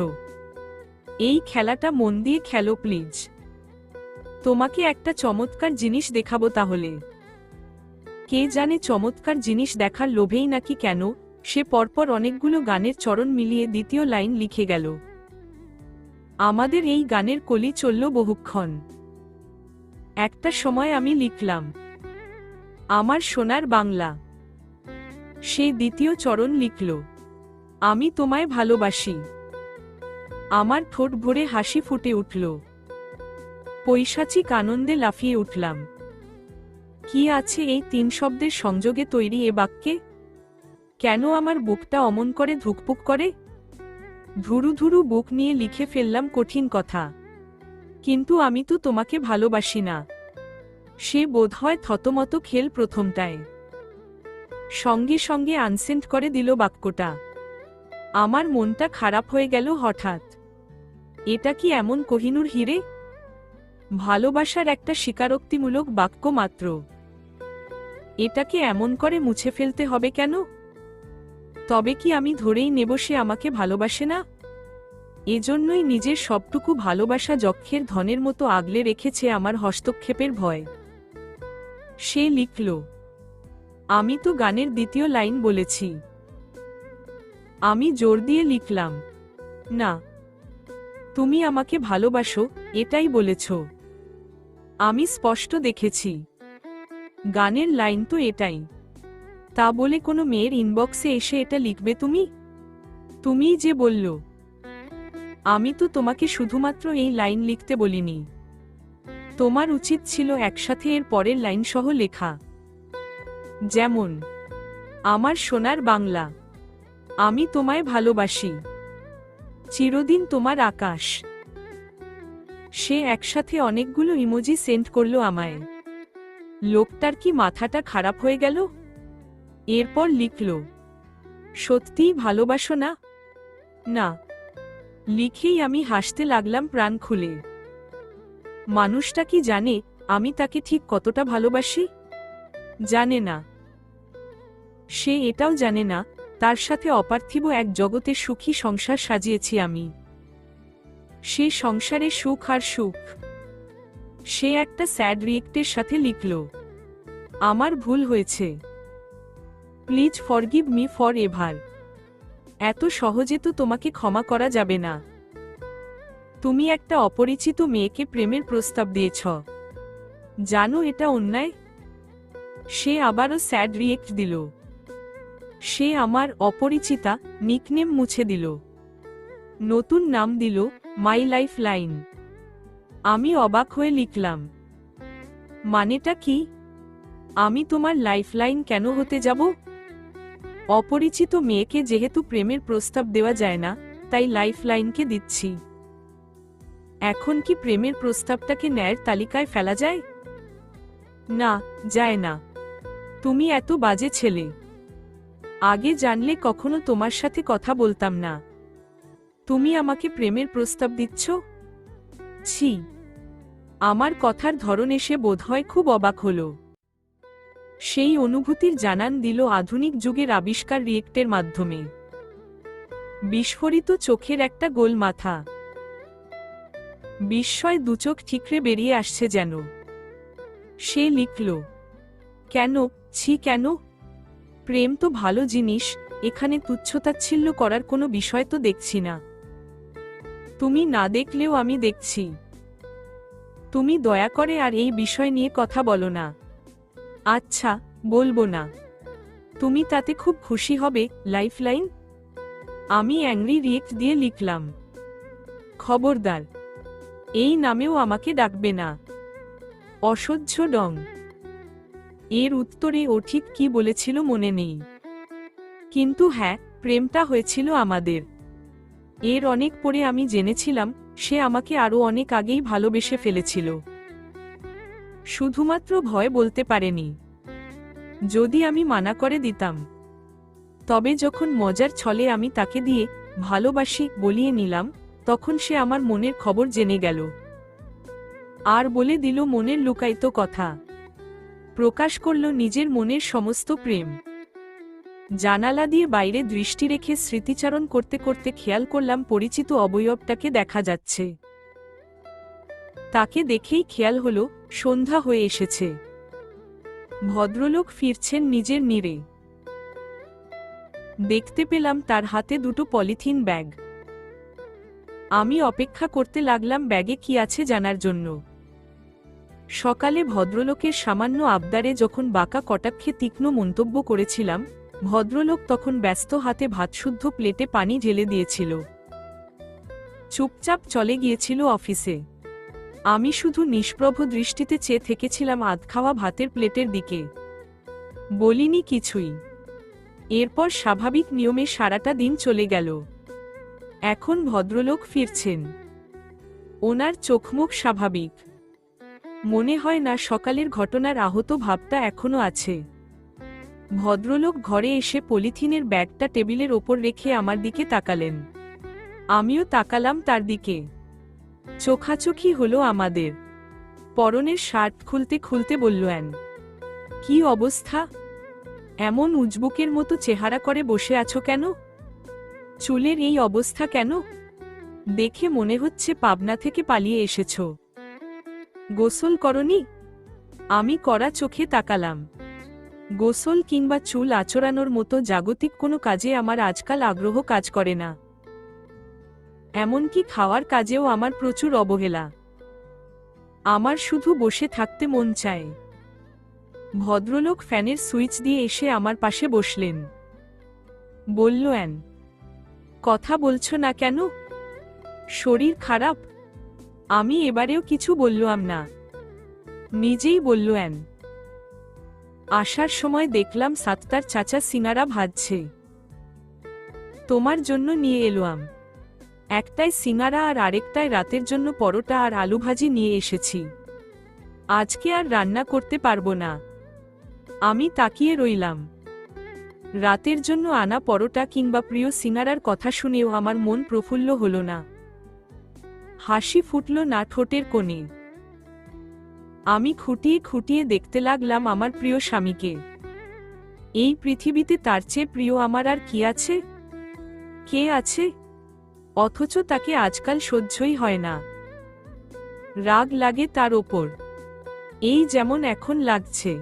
এই খেলাটা মন দিয়ে খেলো প্লিজ। তোমাকে একটা চমৎকার জিনিস দেখাবো তাহলে। কে জানে চমৎকার জিনিস দেখার লোভেই নাকি কেন সে পরপর অনেকগুলো গানের চরণ মিলিয়ে দ্বিতীয় লাইন লিখে গেল। আমাদের এই গানের কলি চলল বহুক্ষণ। একটা সময় আমি লিখলাম, আমার সোনার বাংলা। সে দ্বিতীয় চরণ লিখল, আমি তোমায় ভালোবাসি। আমার ঠোঁট ভরে হাসি ফুটে উঠল। পৈশাচিক আনন্দে লাফিয়ে উঠলাম। কি আছে এই 3 শব্দের সংযোগে তৈরি এ বাক্যে? কেন আমার বুকটা অমন করে ধুকপুক করে? ধুরু ধুরু বুক নিয়ে লিখে ফেললাম কঠিন কথা। কিন্তু আমি তো তোমাকে ভালোবাসি না। সে বোধহয় থতমত খেল প্রথমটায়। সঙ্গে সঙ্গে আনসেন্ট করে দিল বাক্যটা। আমার মনটা খারাপ হয়ে গেল হঠাৎ। এটা কি এমন কোহিনূর হিরে? ভালোবাসার একটা স্বীকারোক্তিমূলক বাক্য মাত্র। এটাকে এমন করে মুছে ফেলতে হবে কেন? তবে কি আমি ধরেই নেব সে আমাকে ভালোবাসে না? এজন্যই নিজের সবটুকু ভালোবাসা যক্ষের ধনের মতো আগলে রেখেছে আমার হস্তক্ষেপের ভয়। সে লিখল, আমি তো গানের দ্বিতীয় লাইন বলেছি। আমি জোর দিয়ে লিখলাম, না, তুমি আমাকে ভালোবাসো, এটাই বলেছ। আমি স্পষ্ট দেখেছি। গানের লাইন তো এটাই। তা বলে কোনো মেয়ের ইনবক্সে এসে এটা লিখবে তুমি? তুমিই যে বলল। আমি তো তোমাকে শুধুমাত্র এই লাইন লিখতে বলিনি। তোমার উচিত ছিল একসাথে এর পরের লাইন সহ লেখা। যেমন, আমার সোনার বাংলা, আমি তোমায় ভালোবাসি, চিরদিন তোমার আকাশ। সে একসাথে অনেকগুলো ইমোজি সেন্ড করলো আমায়। লোকটার কি মাথাটা খারাপ হয়ে গেল? এরপর লিখল, সত্যিই ভালোবাসো না? না। লিখেই আমি হাসতে লাগলাম প্রাণ খুলে। মানুষটা কি জানে আমি তাকে ঠিক কতটা ভালোবাসি? জানে না। সে এটাও জানে না তার সাথে অপার্থিব এক জগতে সুখী সংসার সাজিয়েছি আমি। সে সংসারে সুখ আর সুখ। সে একটা স্যাড রিয়েক্টের সাথে লিখল, আমার ভুল হয়েছে, please forgive me for ever. এত সহজে তো তোমাকে ক্ষমা করা যাবে না। তুমি একটা অপরিচিত মেয়েকে প্রেমের প্রস্তাব দিয়েছ। জানো এটা অন্যায়। সে আবারও স্যাড রিয়েক্ট দিল। সে আমার অপরিচিতা নিকনেম মুছে দিল। নতুন নাম দিল মাই লাইফ লাইন। আমি অবাক হয়ে লিখলাম, মানেটা কি? আমি তোমার লাইফ লাইন কেন হতে যাব? অপরিচিত মেয়েকে যেহেতু প্রেমের প্রস্তাব দেওয়া যায় না, তাই লাইফ লাইনকে দিচ্ছি। এখন কি প্রেমের প্রস্তাবটাকে ন্যায়ের তালিকায় ফেলা যায়? না, যায় না। তুমি এত বাজে ছেলে। আগে জানলে কখনো তোমার সাথে কথা বলতাম না। তুমি আমাকে প্রেমের প্রস্তাব দিচ্ছ? ছি। আমার কথার ধরন এসে বোধহয় খুব অবাক হল। সেই অনুভূতির জানান দিল আধুনিক যুগের আবিষ্কার রিয়েক্টের মাধ্যমে। বিস্ফোরিত চোখের একটা গোল মাথা। বিস্ময় দুচোখ ঠিকরে বেরিয়ে আসছে যেন। সে লিখল, কেন? ছি কেন? প্রেম তো ভালো জিনিস, এখানে তুচ্ছতাচ্ছিল্য করার কোনো বিষয় তো দেখছি না। তুমি না দেখলেও আমি দেখছি। তুমি দয়া করে আর এই বিষয় নিয়ে কথা বলো না। আচ্ছা, বলবো না। তুমি তাতে খুব খুশি হবে লাইফ লাইন। আমি অ্যাংরি রিয়েক্ট দিয়ে লিখলাম, খবরদার, এই নামেও আমাকে ডাকবে না। অসহ্য ডং। এর উত্তরে ও ঠিক কি বলেছিল মনে নেই। কিন্তু হ্যাঁ, প্রেমটা হয়েছিল আমাদের। এর অনেক পরে আমি জেনেছিলাম সে আমাকে আরো অনেক আগেই ভালোবেসে ফেলেছিল। শুধুমাত্র ভয় বলতে পারেনি। যদি আমি মানা করে দিতাম। তবে যখন মজার ছলে আমি তাকে দিয়ে ভালোবাসি বলিয়ে নিলাম, তখন সে আমার মনের খবর জেনে গেল। আর বলে দিল মনের লুকায়িত কথা, প্রকাশ করল নিজের মনের সমস্ত প্রেম। জানালা দিয়ে বাইরে দৃষ্টি রেখে স্মৃতিচারণ করতে করতে খেয়াল করলাম পরিচিত অবয়বটাকে দেখা যাচ্ছে। তাকে দেখেই খেয়াল হলো সন্ধ্যা হয়ে এসেছে। ভদ্রলোক ফিরছেন নিজের নীড়ে। দেখতে পেলাম তার হাতে দুটো পলিথিন ব্যাগ। আমি অপেক্ষা করতে লাগলাম ব্যাগে কি আছে জানার জন্য। সকালে ভদ্রলোকের সামান্য আবদারে যখন বাঁকা কটাক্ষে তীক্ষ্ণ মন্তব্য করেছিলাম, ভদ্রলোক তখন ব্যস্ত হাতে ভাতশুদ্ধ প্লেটে পানি ঢেলে দিয়েছিল। চুপচাপ চলে গিয়েছিল অফিসে। আমি শুধু নিষ্প্রভ দৃষ্টিতে চেয়ে থেকেছিলাম আধখাওয়া ভাতের প্লেটের দিকে। বলিনি কিছুই। এরপর স্বাভাবিক নিয়মে সারাটা দিন চলে গেল। এখন ভদ্রলোক ফিরছেন। ওনার চোখমুখ স্বাভাবিক। মনে হয় না সকালের ঘটনার আহত ভাবটা এখনো আছে। ভদ্রলোক ঘরে এসে পলিথিনের ব্যাগটা টেবিলের ওপর রেখে আমার দিকে তাকালেন। আমিও তাকালাম তার দিকে। চোখাচোখি হলো আমাদের। পরনের শার্ট খুলতে খুলতে বললেন, কি অবস্থা? এমন উজবুকের মতো চেহারা করে বসে আছো কেন? চুলের এই অবস্থা কেন? দেখে মনে হচ্ছে পাবনা থেকে পালিয়ে এসেছো। গোসল করনি? আমি কড়া চোখে তাকালাম। গোসল কিংবা চুল আঁচড়ানোর মতো জাগতিক কোনো কাজে আমার আজকাল আগ্রহ কাজ করে না। এমনকি খাওয়ার কাজেও আমার প্রচুর অবহেলা। আমার শুধু বসে থাকতে মন চায়। ভদ্রলোক ফ্যানের সুইচ দিয়ে এসে আমার পাশে বসলেন। বললেন, কথা বলছো না কেন? শরীর খারাপ? আমি এবারেও কিছু বললাম না। নিজেই বললেন, আসার সময় দেখলাম সাতটার চাচা সিনারা ভাজছে। তোমার জন্য নিয়ে এলাম। একটায় সিনারা আর আরেকটায় রাতের জন্য পরোটা আর আলু ভাজি নিয়ে এসেছি। আজকে আর রান্না করতে পারবো না। আমি তাকিয়ে রইলাম। রাতের জন্য আনা পরোটা কিংবা প্রিয় সিনারার কথা শুনেও আমার মন প্রফুল্ল হলো না। হাসি ফুটল না ঠোঁটের কোণে। আমি খুঁটিয়ে খুঁটিয়ে দেখতে লাগলাম আমার প্রিয় স্বামীকে। এই পৃথিবীতে তার চেয়ে প্রিয় আমার আর কি আছে? কে আছে? অথচ তাকে আজকাল সহ্যই হয় না। রাগ লাগে তার ওপর, এই যেমন এখন লাগছে।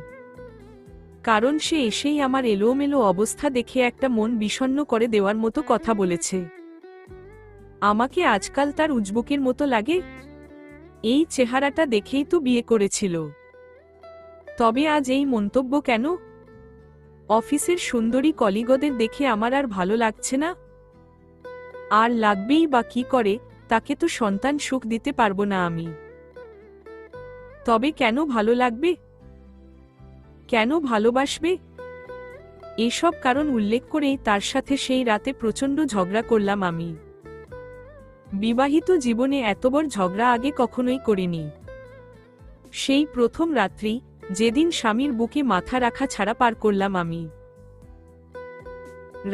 কারণ সে এসেই আমার এলোমেলো অবস্থা দেখে একটা মন বিষণ্ণ করে দেওয়ার মতো কথা বলেছে। আমাকে আজকাল তার উজবুকের মতো লাগে। এই চেহারাটা দেখেই তো বিয়ে করেছিল। তবে আজ এই মন্তব্য কেন? অফিসের সুন্দরী কলিগদের দেখে আমার আর ভালো লাগছে না। আর লাগবেই বা কি করে? তাকে তো সন্তান সুখ দিতে পারবো না আমি। তবে কেন ভালো লাগবে? কেন ভালোবাসবে? এসব কারণ উল্লেখ করেই তার সাথে সেই রাতে প্রচণ্ড ঝগড়া করলাম আমি। বিবাহিত জীবনে এত বড় ঝগড়া আগে কখনোই করিনি। সেই প্রথম রাত্রি, যেদিন স্বামীর বুকে মাথা রাখা ছাড়া পার করলাম আমি।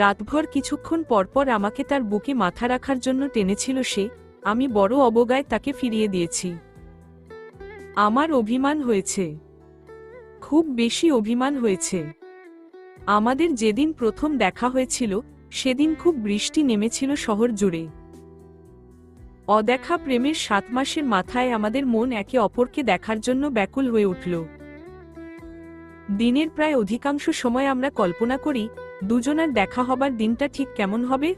রাতভর কিছুক্ষণ পরপর আমাকে তার বুকে মাথা রাখার জন্য টেনেছিল সে। আমি বড় অবজ্ঞায় তাকে ফিরিয়ে দিয়েছি। আমার অভিমান হয়েছে, খুব বেশি অভিমান হয়েছে। আমাদের যেদিন প্রথম দেখা হয়েছিল সেদিন খুব বৃষ্টি নেমেছিল শহর জুড়ে। অদেখা প্রেমের 7 মাসের মাথায় আমাদের মন একে অপরকে দেখার জন্য ব্যাকুল হয়ে উঠল। দিনের প্রায় অধিকাংশ সময় আমরা কল্পনা করি দুজনার দেখা হবার দিনটা ঠিক কেমন হবে।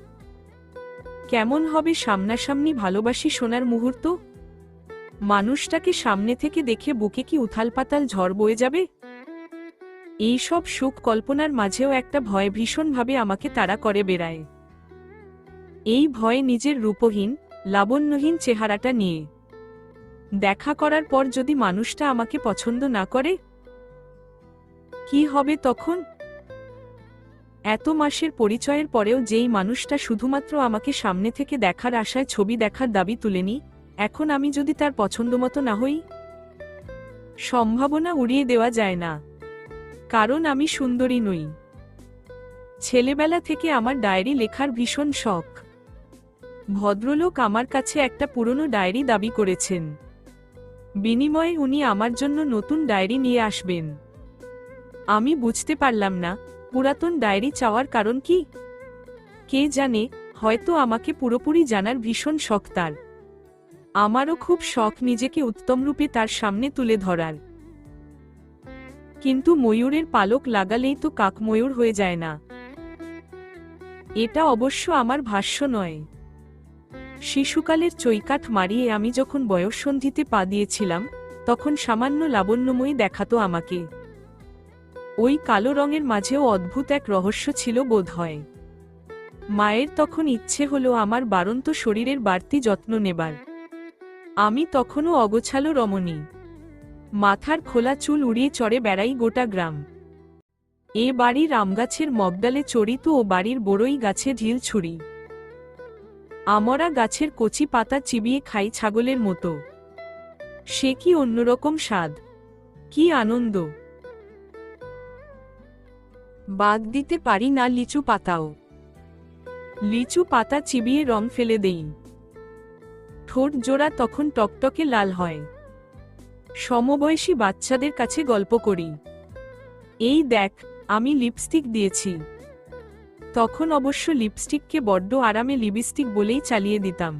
কেমন হবে সামনাসামনি ভালোবাসি শোনার মুহূর্ত। মানুষটাকে সামনে থেকে দেখে বুকে কি উথালপাতাল ঝড় বয়ে যাবে। এই সব সুখ কল্পনার মাঝেও একটা ভয় ভীষণভাবে আমাকে তাড়া করে বেড়ায়। এই ভয় নিজের রূপহীন, লাবণ্যহীন চেহারাটা নিয়ে। দেখা করার পর যদি মানুষটা আমাকে পছন্দ না করে, কি হবে তখন? এত মাসের পরিচয়ের পরেও যেই মানুষটা শুধুমাত্র আমাকে সামনে থেকে দেখার আশায় ছবি দেখার দাবি তুলেনি, এখন আমি যদি তার পছন্দমতো না হই? সম্ভাবনা উড়িয়ে দেওয়া যায় না, কারণ আমি সুন্দরী নই। ছেলেবেলা থেকে আমার ডায়েরি লেখার ভীষণ শখ। ভদ্রলোক আমার কাছে একটা পুরনো ডায়েরি দাবি করেছেন। বিনিময়ে উনি আমার জন্য নতুন ডায়েরি নিয়ে আসবেন। আমি বুঝতে পারলাম না পুরাতন ডায়েরি চাওয়ার কারণ কি। কে জানে, হয়তো আমাকে পুরোপুরি জানার ভীষণ শখ তার। আমারও খুব শখ নিজেকে উত্তমরূপে তার সামনে তুলে ধরার। কিন্তু ময়ূরের পালক লাগালেই তো কাক ময়ূর হয়ে যায় না। এটা অবশ্য আমার ভাষ্য নয়। শিশুকালের চৈকাঠ মারিয়ে আমি যখন বয়ঃসন্ধিতে পা দিয়েছিলাম, তখন সামান্য লাবণ্যময়ী দেখাতো আমাকে। ওই কালো রঙের মাঝেও অদ্ভুত এক রহস্য ছিল বোধহয়। মায়ের তখন ইচ্ছে হলো আমার বাড়ন্ত শরীরের বাড়তি যত্ন নেবার। আমি তখনও অগোছালো রমণী। মাথার খোলা চুল উড়িয়ে চড়ে বেড়াই গোটা গ্রাম। এ বাড়ির আমগাছের মগডালে চড়িত ও বাড়ির বড়ই গাছে ঢিল ছুরি। আমরা গাছের কচি পাতা চিবিয়ে খাই ছাগলের মতো। সে কি অন্যরকম স্বাদ, কি আনন্দ! বাদ দিতে পারি না লিচু পাতাও। লিচু পাতা চিবিয়ে রং ফেলে দেই। ঠোঁট জোড়া তখন টকটকে লাল হয়। সমবয়সী বাচ্চাদের কাছে গল্প করি, এই দেখ আমি লিপস্টিক দিয়েছি। তখন অবশ্য লিপস্টিককে বড্ড আরামে লিপস্টিক বলেই চালিয়ে দিতাম।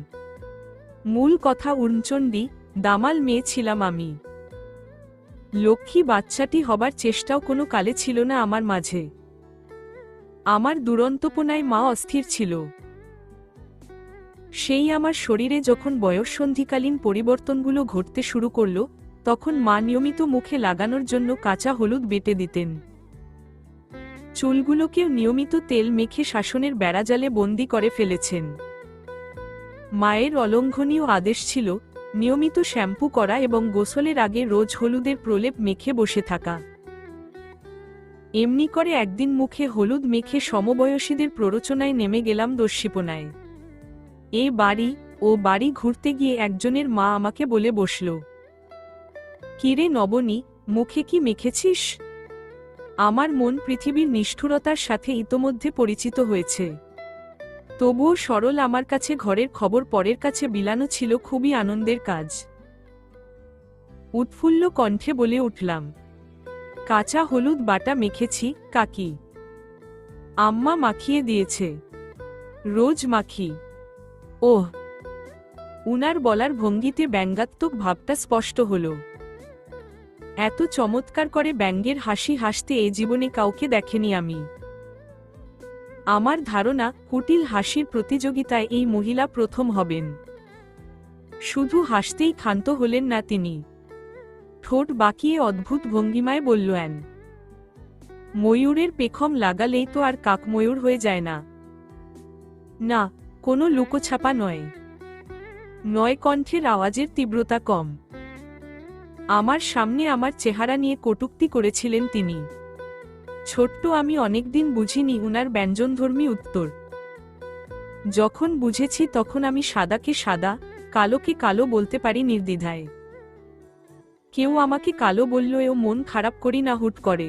মূল কথা উড়নচণ্ডী, দামাল মেয়ে ছিলাম আমি। লক্ষ্মী বাচ্চাটি হবার চেষ্টাও কোনো কালে ছিল না আমার মাঝে। আমার দুরন্তপনায় মা অস্থির ছিল। সেই আমার শরীরে যখন বয়ঃসন্ধিকালীন পরিবর্তনগুলো ঘটতে শুরু করল, তখন মা নিয়মিত মুখে লাগানোর জন্য কাঁচা হলুদ বেটে দিতেন। চুলগুলোকেও নিয়মিত তেল মেখে শাসনের বেড়াজালে বন্দি করে ফেলেছেন। মায়ের অলঙ্ঘনীয় আদেশ ছিল নিয়মিত শ্যাম্পু করা এবং গোসলের আগে রোজ হলুদের প্রলেপ মেখে বসে থাকা। এমনি করে একদিন মুখে হলুদ মেখে সমবয়সীদের প্ররোচনায় নেমে গেলাম দস্যিপনায়। এ বাড়ি ও বাড়ি ঘুরতে গিয়ে একজনের মা আমাকে বলে বসল, কিরে নবনী, মুখে কি মেখেছিস? আমার মন পৃথিবীর নিষ্ঠুরতার সাথে ইতোমধ্যে পরিচিত হয়েছে। তবুও সরল আমার কাছে ঘরের খবর পরের কাছে বিলানো ছিল খুবই আনন্দের কাজ। উৎফুল্ল কণ্ঠে বলে উঠলাম, কাঁচা হলুদ বাটা মেখেছি কাকি। আম্মা মাখিয়ে দিয়েছে, রোজ মাখি। ওহ! উনার বলার ভঙ্গিতে ব্যঙ্গাত্মক ভাবটা স্পষ্ট হল। এত চমৎকার করে ব্যঙ্গের হাসি হাসতে এ জীবনে কাউকে দেখেনি আমি। আমার ধারণা কুটিল হাসির প্রতিযোগিতায় এই মহিলা প্রথম হবেন। শুধু হাসতেই ক্ষান্ত হলেন না তিনি। ঠোঁট বাঁকিয়ে অদ্ভুত ভঙ্গিমায় বললেন, ময়ূরের পেখম লাগালেই তো আর কাক ময়ূর হয়ে যায় না। না, কোনো লুকোছাপা নয়। নয়, কণ্ঠের আওয়াজের তীব্রতা কম। আমার সামনে আমার চেহারা নিয়ে কটূক্তি করেছিলেন তিনি। ছোট্ট আমি অনেকদিন বুঝিনি উনার ব্যঞ্জনধর্মী উত্তর। যখন বুঝেছি তখন আমি সাদাকে সাদা, কালোকে কালো বলতে পারি নির্দ্বিধায়। কেউ আমাকে কালো বললেও মন খারাপ করি না হুট করে।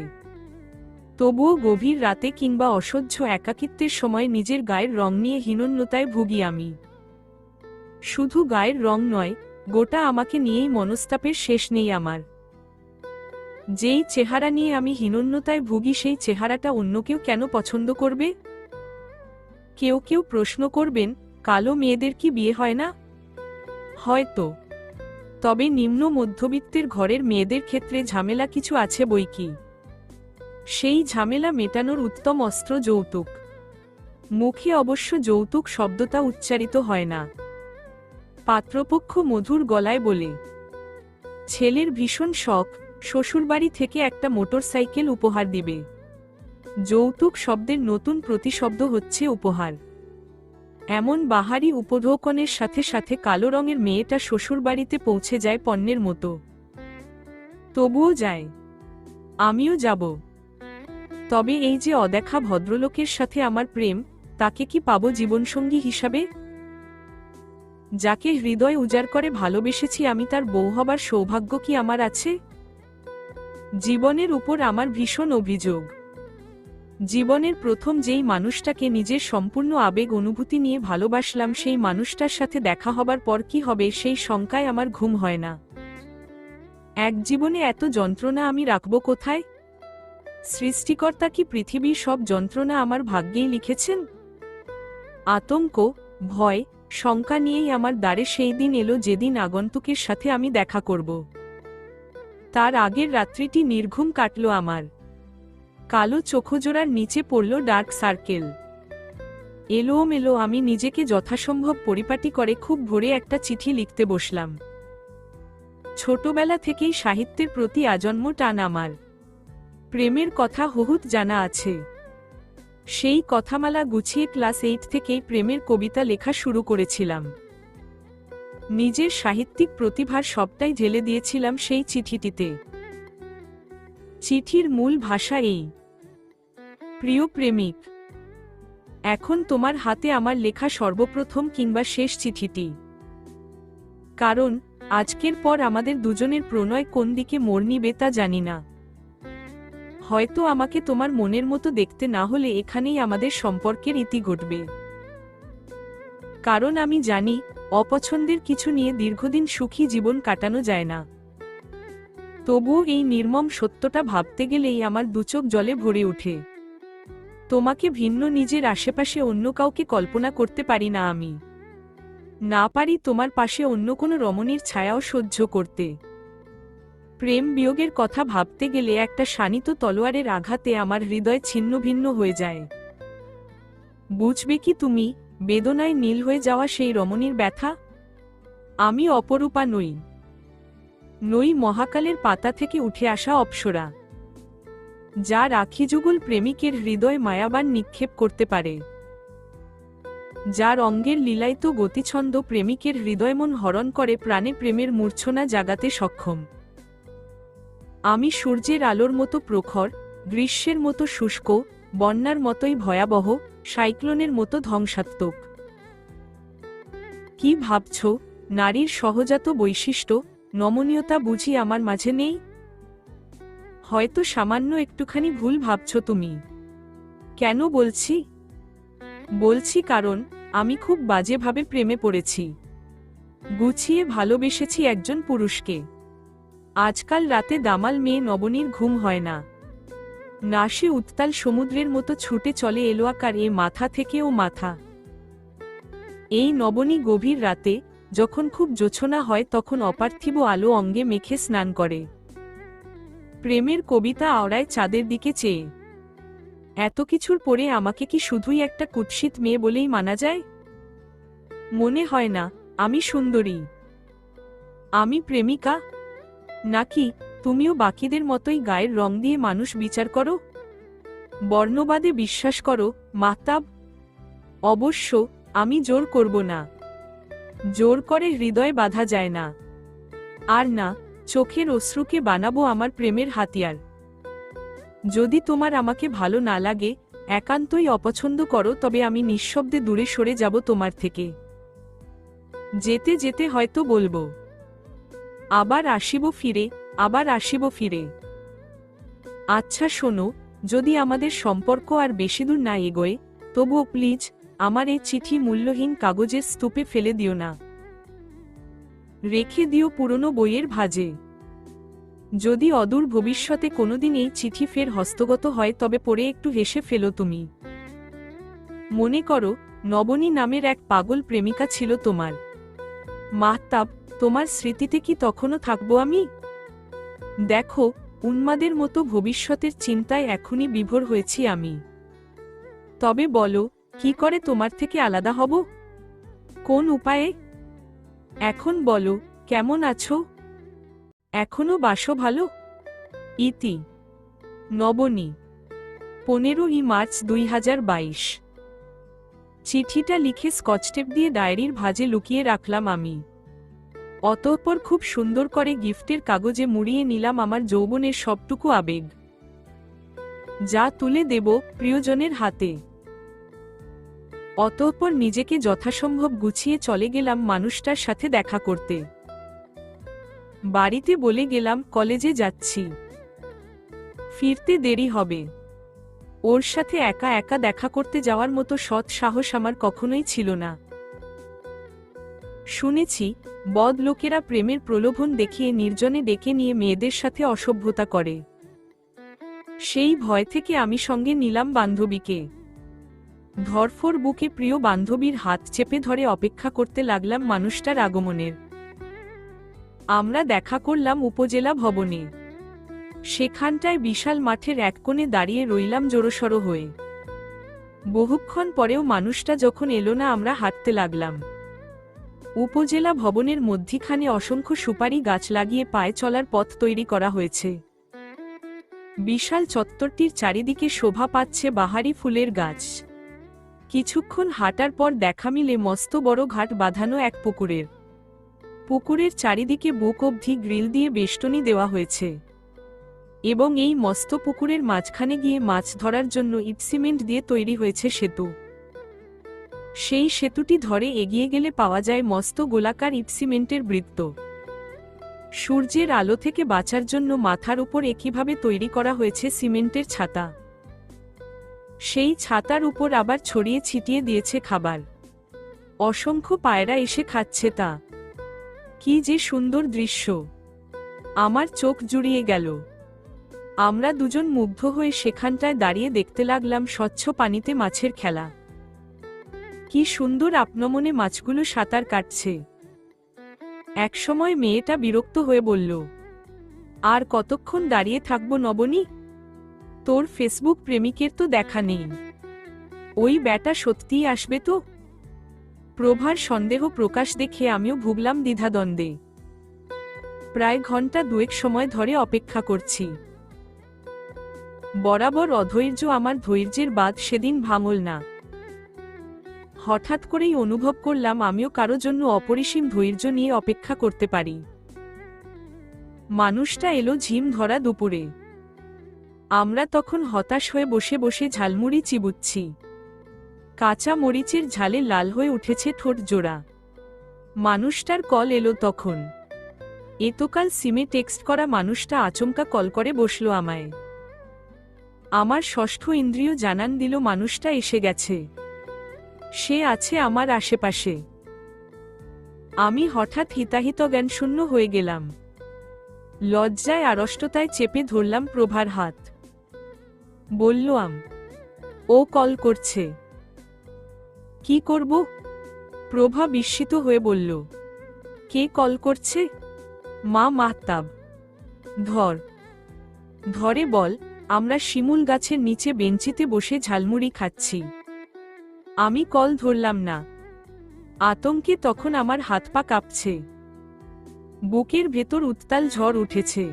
তবুও গভীর রাতে কিংবা অসহ্য একাকিত্বের সময় নিজের গায়ের রং নিয়ে হীনন্যতায় ভুগি আমি। শুধু গায়ের রং নয়, গোটা আমাকে নিয়েই মনস্তাপের শেষ নেই আমার। যেই চেহারা নিয়ে আমি হীনন্যতায় ভুগি সেই চেহারাটা অন্য কেউ কেন পছন্দ করবে? কেউ কেউ প্রশ্ন করবেন, কালো মেয়েদের কি বিয়ে হয় না? হয়তো। তবে নিম্ন মধ্যবিত্তের ঘরের মেয়েদের ক্ষেত্রে ঝামেলা কিছু আছে বইকি। সেই ঝামেলা মেটানোর উত্তম অস্ত্র যৌতুক। মুখে অবশ্য যৌতুক শব্দটা উচ্চারিত হয় না। পাত্রপক্ষ মধুর গলায় বলে, ছেলের ভীষণ শখ শ্বশুরবাড়ি থেকে একটা মোটরসাইকেল উপহার দিবে। যৌতুক শব্দের নতুন প্রতিশব্দ হচ্ছে উপহার। এমন বাহারি উপঢৌকনের সাথে সাথে কালো রঙের মেয়েটা শ্বশুরবাড়িতে পৌঁছে যায় পণ্যের মতো। তবুও যায়, আমিও যাব। তবে এই যে অদেখা ভদ্রলোকের সাথে আমার প্রেম, তাকে কি পাবো জীবনসঙ্গী হিসাবে? যাকে হৃদয় উজাড় করে ভালোবেসেছি আমি, তার বউ হবার সৌভাগ্য কি আমার আছে? জীবনের উপর আমার ভীষণ অভিযোগ। জীবনের প্রথম যেই মানুষটাকে নিজের সম্পূর্ণ আবেগ অনুভূতি নিয়ে ভালোবাসলাম, সেই মানুষটার সাথে দেখা হবার পর কি হবে সেই শঙ্কায় আমার ঘুম হয় না। এক জীবনে এত যন্ত্রণা আমি রাখব কোথায়? সৃষ্টিকর্তা কি পৃথিবীর সব যন্ত্রণা আমার ভাগ্যেই লিখেছেন? আতঙ্ক, ভয়, শঙ্কা নিয়েই আমার দ্বারে সেই দিন এলো যেদিন আগন্তুকের সাথে আমি দেখা করব। তার আগের রাত্রিটি নির্ঘুম কাটল আমার। কালো চোখজোড়ার নিচে পড়ল ডার্ক সার্কেল। এলোমেলো আমি নিজেকে যথাসম্ভব পরিপাটি করে খুব ভোরে একটা চিঠি লিখতে বসলাম। ছোটবেলা থেকেই সাহিত্যের প্রতি আজন্ম টান আমার। প্রেমের কথা বহুত জানা আছে। সেই কথামালা গুছিয়ে ক্লাস 8 থেকেই প্রেমের কবিতা লেখা শুরু করেছিলাম। নিজের সাহিত্যিক প্রতিভার সবটাই ঢেলে দিয়েছিলাম সেই চিঠিটিতে। চিঠির মূল ভাষা এই: প্রিয় প্রেমিক, এখন তোমার হাতে আমার লেখা সর্বপ্রথম কিংবা শেষ চিঠিটি। কারণ আজকের পর আমাদের দুজনের প্রণয় কোন দিকে মোড় নিবে তা জানি না। হয়তো আমাকে তোমার মনের মতো দেখতে না হলে এখানেই আমাদের সম্পর্কের ইতি ঘটবে। কারণ আমি জানি অপছন্দের কিছু নিয়ে দীর্ঘদিন সুখী জীবন কাটানো যায় না। তবুও এই নির্মম সত্যটা ভাবতে গেলেই আমার দুচোখ জলে ভরে ওঠে। তোমাকে ভিন্ন নিজের আশেপাশে অন্য কাউকে কল্পনা করতে পারি না আমি। না পারি তোমার পাশে অন্য কোনো রমণীর ছায়াও সহ্য করতে। প্রেম বিয়োগের কথা ভাবতে গেলে একটা শানিত তলোয়ারের আঘাতে আমার হৃদয় ছিন্ন ভিন্ন হয়ে যায়। বুঝবে কি তুমি বেদনায় নীল হয়ে যাওয়া সেই রমণীর ব্যথা? আমি অপরূপা নই, নই মহাকালের পাতা থেকে উঠে আসা অপ্সরা, যার আখিযুগল প্রেমিকের হৃদয় মায়াবান নিক্ষেপ করতে পারে, যার অঙ্গের লীলায়িত গতিছন্দ প্রেমিকের হৃদয়মন হরণ করে প্রাণে প্রেমের মূর্ছনা জাগাতে সক্ষম। আমি সূর্যের আলোর মতো প্রখর, গ্রীষ্মের মতো শুষ্ক, বন্যার মতোই ভয়াবহ, সাইক্লোনের মতো ধ্বংসাত্মক। কি ভাবছ? নারীর সহজাত বৈশিষ্ট্য, নমনীয়তা বুঝি আমার মাঝে নেই? হয়তো সামান্য একটুখানি ভুল ভাবছ তুমি। কেন বলছি? বলছি কারণ আমি খুব বাজেভাবে প্রেমে পড়েছি। গুছিয়ে ভালোবেসেছি একজন পুরুষকে। আজকাল রাতে দামাল মেয়ে নবনীর ঘুম হয় না। না সে উত্তাল সমুদ্রের মতো ছুটে চলে এলোয়াকার এ মাথা থেকে ও মাথা। এই নবনী গভীর রাতে যখন খুব জোছনা হয় তখন অপার্থিব আলো অঙ্গে মেখে স্নান করে। প্রেমের কবিতা আওড়ায় চাঁদের দিকে চেয়ে। এত কিছুর পরে আমাকে কি শুধুই একটা কুৎসিত মেয়ে বলেই মানা যায়? মনে হয় না আমি সুন্দরী। আমি প্রেমিকা। নাকি তুমিও বাকিদের মতোই গায়ের রং দিয়ে মানুষ বিচার করো, বর্ণবাদে বিশ্বাস করো? মাহতাব, অবশ্য আমি জোর করব না। জোর করে হৃদয় বাঁধা যায় না। আর না চোখের অশ্রুকে বানাবো আমার প্রেমের হাতিয়ার। যদি তোমার আমাকে ভালো না লাগে, একান্তই অপছন্দ করো, তবে আমি নিঃশব্দে দূরে সরে যাব তোমার থেকে। যেতে যেতে হয়তো বলবো, আবার আসিব ফিরে, আবার আসিব ফিরে। আচ্ছা শোনো, যদি আমাদের সম্পর্ক আর বেশিদূর না এগোয়, তবুও প্লিজ আমার এই চিঠি মূল্যহীন কাগজের স্তূপে ফেলে দিও না। রেখে দিও পুরনো বইয়ের ভাঁজে। যদি অদূর ভবিষ্যতে কোনোদিন এই চিঠি ফের হস্তগত হয় তবে পড়ে একটু হেসে ফেলো তুমি। মনে করো নবনী নামের এক পাগল প্রেমিকা ছিল তোমার। মাহতাব, তোমার স্মৃতিতে কি তখনও থাকবো আমি? দেখো, উন্মাদের মতো ভবিষ্যতের চিন্তায় এখনই বিভোর হয়েছি আমি। তবে বলো, কি করে তোমার থেকে আলাদা হব? কোন উপায়ে? এখন বলো, কেমন আছো? এখনো বাসো ভালো? ইতি নবনী, 15ই মার্চ 2022। চিঠিটা লিখে স্কচটেপ দিয়ে ডায়েরির ভাঁজে লুকিয়ে রাখলাম আমি। অতঃপর খুব সুন্দর করে গিফটের কাগজে মুড়িয়ে নিলাম আমার যৌবনের সবটুকু আবেগ, যা তুলে দেব প্রিয়জনের হাতে। অতঃপর নিজেকে যথাসম্ভব গুছিয়ে চলে গেলাম মানুষটার সাথে দেখা করতে। বাড়িতে বলে গেলাম কলেজে যাচ্ছি, ফিরতে দেরি হবে। ওর সাথে একা একা দেখা করতে যাওয়ার মতো সৎ সাহস আমার কখনোই ছিল না। শুনেছি বদ লোকেরা প্রেমের প্রলোভন দেখিয়ে নির্জনে ডেকে নিয়ে মেয়েদের সাথে অসভ্যতা করে। সেই ভয় থেকে আমি সঙ্গে নিলাম বান্ধবীকে। ধরফর বুকে প্রিয় বান্ধবীর হাত চেপে ধরে অপেক্ষা করতে লাগলাম মানুষটার আগমনের। আমরা দেখা করলাম উপজেলা ভবনে। সেখানটায় বিশাল মাঠের এক কোণে দাঁড়িয়ে রইলাম জড়সড় হয়ে। বহুক্ষণ পরেও মানুষটা যখন এলো না, আমরা হাঁটতে লাগলাম। উপজেলা ভবনের মধ্যিখানে অসংখ্য সুপারি গাছ লাগিয়ে পায়ে চলার পথ তৈরি করা হয়েছে। বিশাল চত্বরটির চারিদিকে শোভা পাচ্ছে বাহারি ফুলের গাছ। কিছুক্ষণ হাঁটার পর দেখা মিলে মস্ত বড় ঘাট বাঁধানো এক পুকুরের। পুকুরের চারিদিকে বুক অবধি গ্রিল দিয়ে বেষ্টনী দেওয়া হয়েছে এবং এই মস্ত পুকুরের মাঝখানে গিয়ে মাছ ধরার জন্য ইট সিমেন্ট দিয়ে তৈরি হয়েছে সেতু। সেই সেতুটি ধরে এগিয়ে গেলে পাওয়া যায় মস্ত গোলাকার ইট সিমেন্টের বৃত্ত। সূর্যের আলো থেকে বাঁচার জন্য মাথার উপর একইভাবে তৈরি করা হয়েছে সিমেন্টের ছাতা। সেই ছাতার উপর আবার ছড়িয়ে ছিটিয়ে দিয়েছে খাবার। অসংখ্য পায়রা এসে খাচ্ছে তা। কি যে সুন্দর দৃশ্য, আমার চোখ জুড়িয়ে গেল। আমরা দুজন মুগ্ধ হয়ে সেখানটায় দাঁড়িয়ে দেখতে লাগলাম স্বচ্ছ পানিতে মাছের খেলা। কি সুন্দর আপনমনে মাছগুলো সাঁতার কাটছে। একসময় মেয়েটা বিরক্ত হয়ে বলল, আর কতক্ষণ দাঁড়িয়ে থাকবো নবনী? তোর ফেসবুক প্রেমিকের তো দেখা নেই। ওই ব্যাটা সত্যিই আসবে তো? প্রভার সন্দেহ প্রকাশ দেখে আমিও ভুগলাম দ্বিধাদ্বন্দ্বে। প্রায় ঘন্টা দুয়েক সময় ধরে অপেক্ষা করছি। বরাবর অধৈর্য আমার ধৈর্যের বাঁধ সেদিন ভাঙল না। হঠাৎ করেই অনুভব করলাম আমিও কারো জন্য অপরিসীম ধৈর্য নিয়ে অপেক্ষা করতে পারি। মানুষটা এলো ঝিম ধরা দুপুরে। আমরা তখন হতাশ হয়ে বসে বসে ঝালমুড়ি চিবুচ্ছি। কাঁচা মরিচের ঝালে লাল হয়ে উঠেছে ঠোঁট জোড়া। মানুষটার কল এলো তখন। এতকাল সিমে টেক্সট করা মানুষটা আচমকা কল করে বসল আমায়। আমার ষষ্ঠ ইন্দ্রিয় জানান দিল মানুষটা এসে গেছে। সে আছে আমার আশেপাশে। আমি হঠাৎ হিতাহিত জ্ঞানশূন্য হয়ে গেলাম। লজ্জায় আড়ষ্টতায় চেপে ধরলাম প্রভার হাত। বললাম, ও কল করছে। কি করব? প্রভা বিস্মিত হয়ে বলল, কে কল করছে? মা মাহতাব। ধরে বল। আমরা শিমুল গাছের নিচে বেঞ্চিতে বসে ঝালমুড়ি খাচ্ছি। আমি কল ধরলাম না। আতঙ্কে তখন আমার হাত পা কাঁপছে। বুকের ভেতর উত্তাল ঝড় উঠেছে।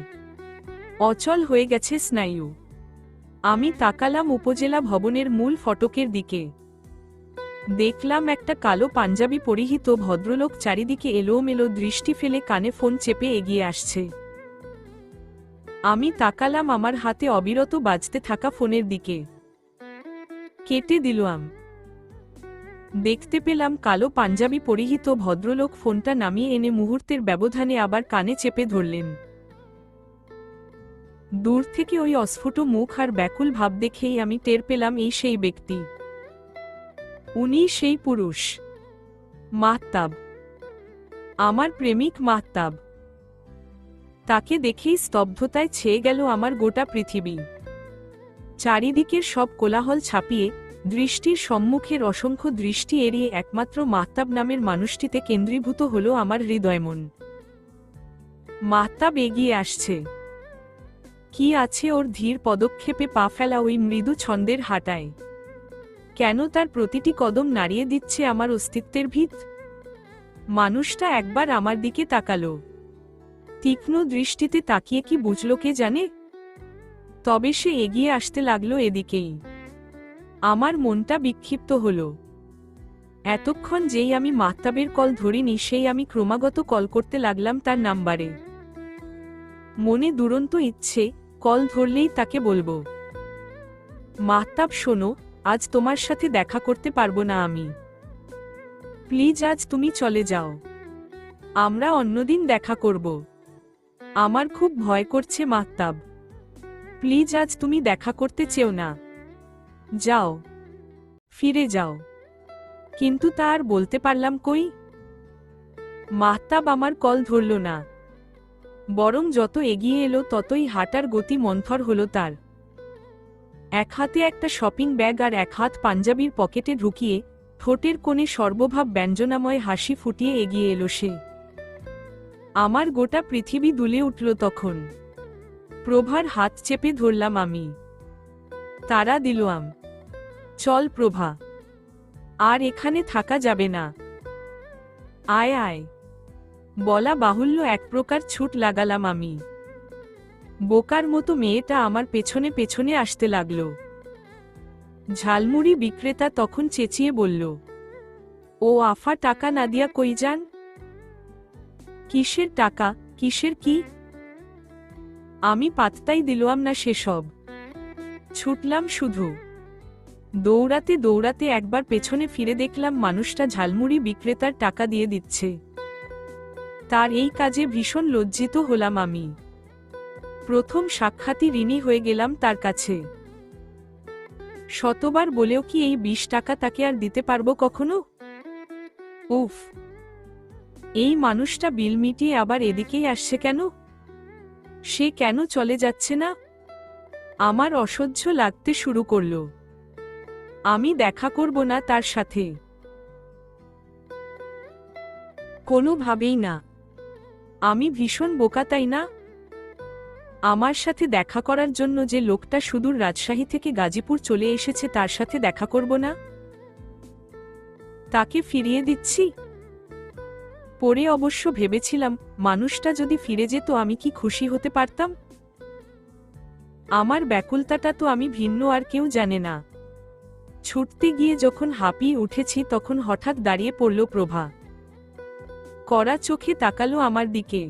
অচল হয়ে গেছে স্নায়ু। আমি তাকালাম উপজেলা ভবনের মূল ফটকের দিকে। দেখলাম একটা কালো পাঞ্জাবি পরিহিত ভদ্রলোক চারিদিকে এলোমেলো দৃষ্টি ফেলে কানে ফোন চেপে এগিয়ে আসছে। আমি তাকালাম আমার হাতে অবিরত বাজতে থাকা ফোনের দিকে। কেটে দিলাম। দেখতে পেলাম কালো পাঞ্জাবি পরিহিত ভদ্রলোক ফোনটা নামিয়ে এনে মুহূর্তের ব্যবধানে আবার কানে চেপে ধরলেন। দূর থেকে ওই অস্ফুট মুখ আর ব্যাকুল ভাব দেখেই আমি টের পেলাম এই সেই ব্যক্তি। উনি সেই পুরুষ, মাহতাব, আমার প্রেমিক মাহতাব। তাকে দেখেই স্তব্ধতায় ছেয়ে গেল আমার গোটা পৃথিবী। চারিদিকের সব কোলাহল ছাপিয়ে দৃষ্টির সম্মুখের অসংখ্য দৃষ্টি এড়িয়ে একমাত্র মাহতাব নামের মানুষটিতে কেন্দ্রীভূত হল আমার হৃদয়মন। মাহতাব এগিয়ে আসছে। কি আছে ওর ধীর পদক্ষেপে পা ফেলা ওই মৃদু ছন্দের হাঁটায়? কেন তার প্রতিটি কদম নাড়িয়ে দিচ্ছে আমার অস্তিত্বের ভিত? মানুষটা একবার আমার দিকে তাকালো। তীক্ষ্ণ দৃষ্টিতে তাকিয়ে কি বুঝল কে জানে? তবে সে এগিয়ে আসতে লাগলো এদিকেই। আমার মনটা বিক্ষিপ্ত হল। এতক্ষণ যেই আমি মাহতাবের কল ধরিনি, সেই আমি ক্রমাগত কল করতে লাগলাম তার নাম্বারে। মনে দুরন্ত ইচ্ছে, কল ধরলেই তাকে বলবো, মাহতাব শোনো, আজ তোমার সাথে দেখা করতে পারবো না আমি। প্লিজ আজ তুমি চলে যাও। আমরা অন্যদিন দেখা করব। আমার খুব ভয় করছে মাহতাব। প্লিজ আজ তুমি দেখা করতে চেও না। যাও, ফিরে যাও। কিন্তু তা আর বলতে পারলাম কই? মাহতাব আমার কল ধরল না, বরং যত এগিয়ে এলো ততই হাঁটার গতি মন্থর হলো তার। এক হাতে একটা শপিং ব্যাগ আর এক হাত পাঞ্জাবির পকেটে ঢুকিয়ে ঠোঁটের কোণে সর্বভাব ব্যঞ্জনাময় হাসি ফুটিয়ে এগিয়ে এলো সে। আমার গোটা পৃথিবী দুলে উঠল তখন। প্রভার হাত চেপে ধরলাম আমি। তারা দিলাম, চল প্রভা, আর এখানে থাকা যাবে না, আয় আয়। বলা বাহুল্য এক প্রকার ছুট লাগালাম আমি। বোকার মতো মেয়েটা আমার পেছনে পেছনে আসতে লাগল। ঝালমুড়ি বিক্রেতা তখন চেঁচিয়ে বলল, ও আফা, টাকা না দিয়া কই যান? কিসের টাকা, কিসের কি? আমি পাত্তাই দিলাম না সেসব। ছুটলাম শুধু। দৌড়াতে দৌড়াতে একবার পেছনে ফিরে দেখলাম মানুষটা ঝালমুড়ি বিক্রেতার টাকা দিয়ে দিচ্ছে। তার এই কাজে ভীষণ লজ্জিত হলাম আমি। প্রথম সাক্ষাৎই ঋণী হয়ে গেলাম তার কাছে। শতবার বলেও কি এই 20 টাকা তাকে আর দিতে পারবো কখনো? উফ, এই মানুষটা বিল মিটিয়ে আবার এদিকেই আসছে কেন? সে কেন চলে যাচ্ছে না? আমার অসহ্য লাগতে শুরু করল। আমি দেখা করব না তার সাথে, কোনোভাবেই না। আমি ভীষণ বোকা, তাই না? আমার সাথে দেখা করার জন্য যে লোকটা সুদূর রাজশাহী থেকে গাজীপুর চলে এসেছে তার সাথে দেখা করব না? তাকে ফিরিয়ে দিচ্ছি। পরে অবশ্য ভেবেছিলাম, মানুষটা যদি ফিরে যেত আমি কি খুশি হতে পারতাম? আমার ব্যাকুলতাটা তো আমি ভিন্ন আর কেউ জানে না। ছুটতে গিয়ে যখন হাঁপিয়ে উঠেছি তখন হঠাৎ দাঁড়িয়ে পড়ল প্রভা। কড়া চোখে তাকালো আমার দিকে,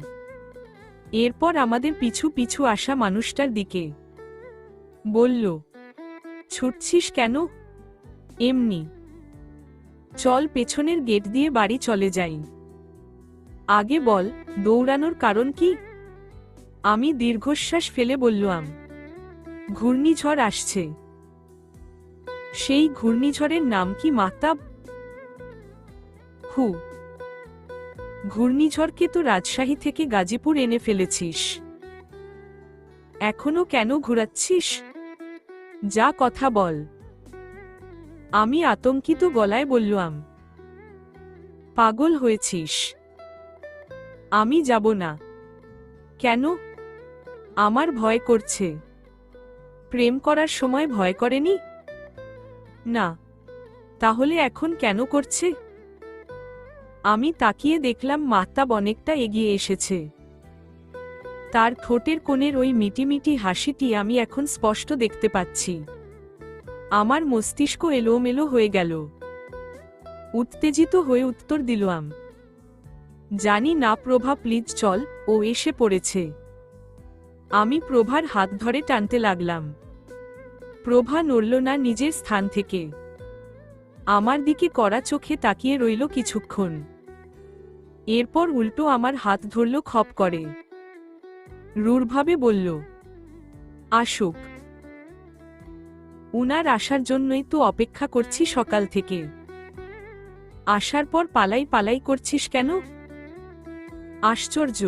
এরপর আমাদের পিছু পিছু আসা মানুষটার দিকে। বলল, ছুটছিস কেন? এমনি। চল পেছনের গেট দিয়ে বাড়ি চলে যাই। আগে বল, দৌড়ানোর কারণ কি? আমি দীর্ঘশ্বাস ফেলে বললাম, ঘূর্ণিঝড় আসছে। সেই ঘূর্ণিঝড়ের নাম কি মাহতাব? হু, ঘূর্ণিঝড়কে তো রাজশাহী থেকে গাজীপুর এনে ফেলেছিস, এখনো কেন ঘুরাচ্ছিস? যা কথা বল। আমি আতঙ্কিত গলায় বললাম, পাগল হয়েছিস? আমি যাব না। কেন? আমার ভয় করছে। প্রেম করার সময় ভয় করেনি? না। তাহলে এখন কেন করছে? আমি তাকিয়ে দেখলাম মাহতাব অনেকটা এগিয়ে এসেছে। তার ঠোঁটের কোণের ওই মিটিমিটি হাসিটি আমি এখন স্পষ্ট দেখতে পাচ্ছি। আমার মস্তিষ্ক এলোমেলো হয়ে গেল। উত্তেজিত হয়ে উত্তর দিলাম, জানি না প্রভা, প্লিজ চল, ও এসে পড়েছে। আমি প্রভার হাত ধরে টানতে লাগলাম। প্রভা নড়ল না নিজের স্থান থেকে। আমার দিকে কড়া চোখে তাকিয়ে রইল কিছুক্ষণ। এরপর উল্টো আমার হাত ধরল খপ করে। রূঢ়ভাবে বলল, আসুক। উনার আসার জন্যই তো অপেক্ষা করছি সকাল থেকে। আসার পর পালাই পালাই করছিস কেন? আশ্চর্য,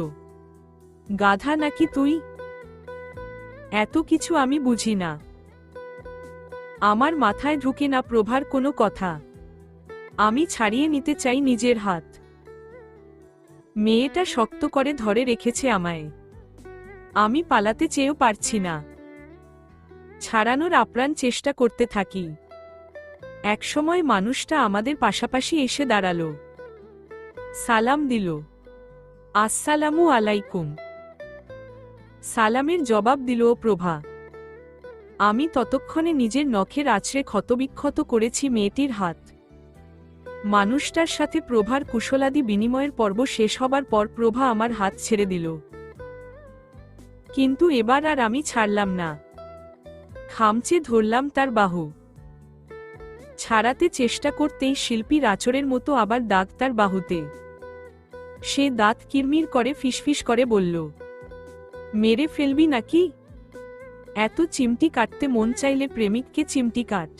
গাধা নাকি তুই? এত কিছু আমি বুঝি না। আমার মাথায় ঢুকে না প্রভার কোনো কথা। আমি ছাড়িয়ে নিতে চাই নিজের হাত। মেয়েটা শক্ত করে ধরে রেখেছে আমায়। আমি পালাতে চেয়েও পারছি না। ছাড়ানোর আপ্রাণ চেষ্টা করতে থাকি। একসময় মানুষটা আমাদের পাশাপাশি এসে দাঁড়ালো। সালাম দিল, আসসালামু আলাইকুম। সালামের জবাব দিল প্রভা। আমি ততক্ষণে নিজের নখের আঁচড়ে ক্ষতবিক্ষত করেছি মেয়েটির হাত। মানুষটার সাথে প্রভার কুশলাদি বিনিময়ের পর্ব শেষ হবার পর প্রভা আমার হাত ছেড়ে দিল। কিন্তু এবার আর আমি ছাড়লাম না। খামচে ধরলাম তার বাহু। ছাড়াতে চেষ্টা করতেই শিল্পীর আঁচড়ের মতো আবার দাগ তার বাহুতে। সে দাঁত কিরমির করে ফিসফিস করে বলল, মেরে ফেলবি নাকি? এত চিমটি কাটতে মন চাইলে প্রেমিককে চিমটি কাট।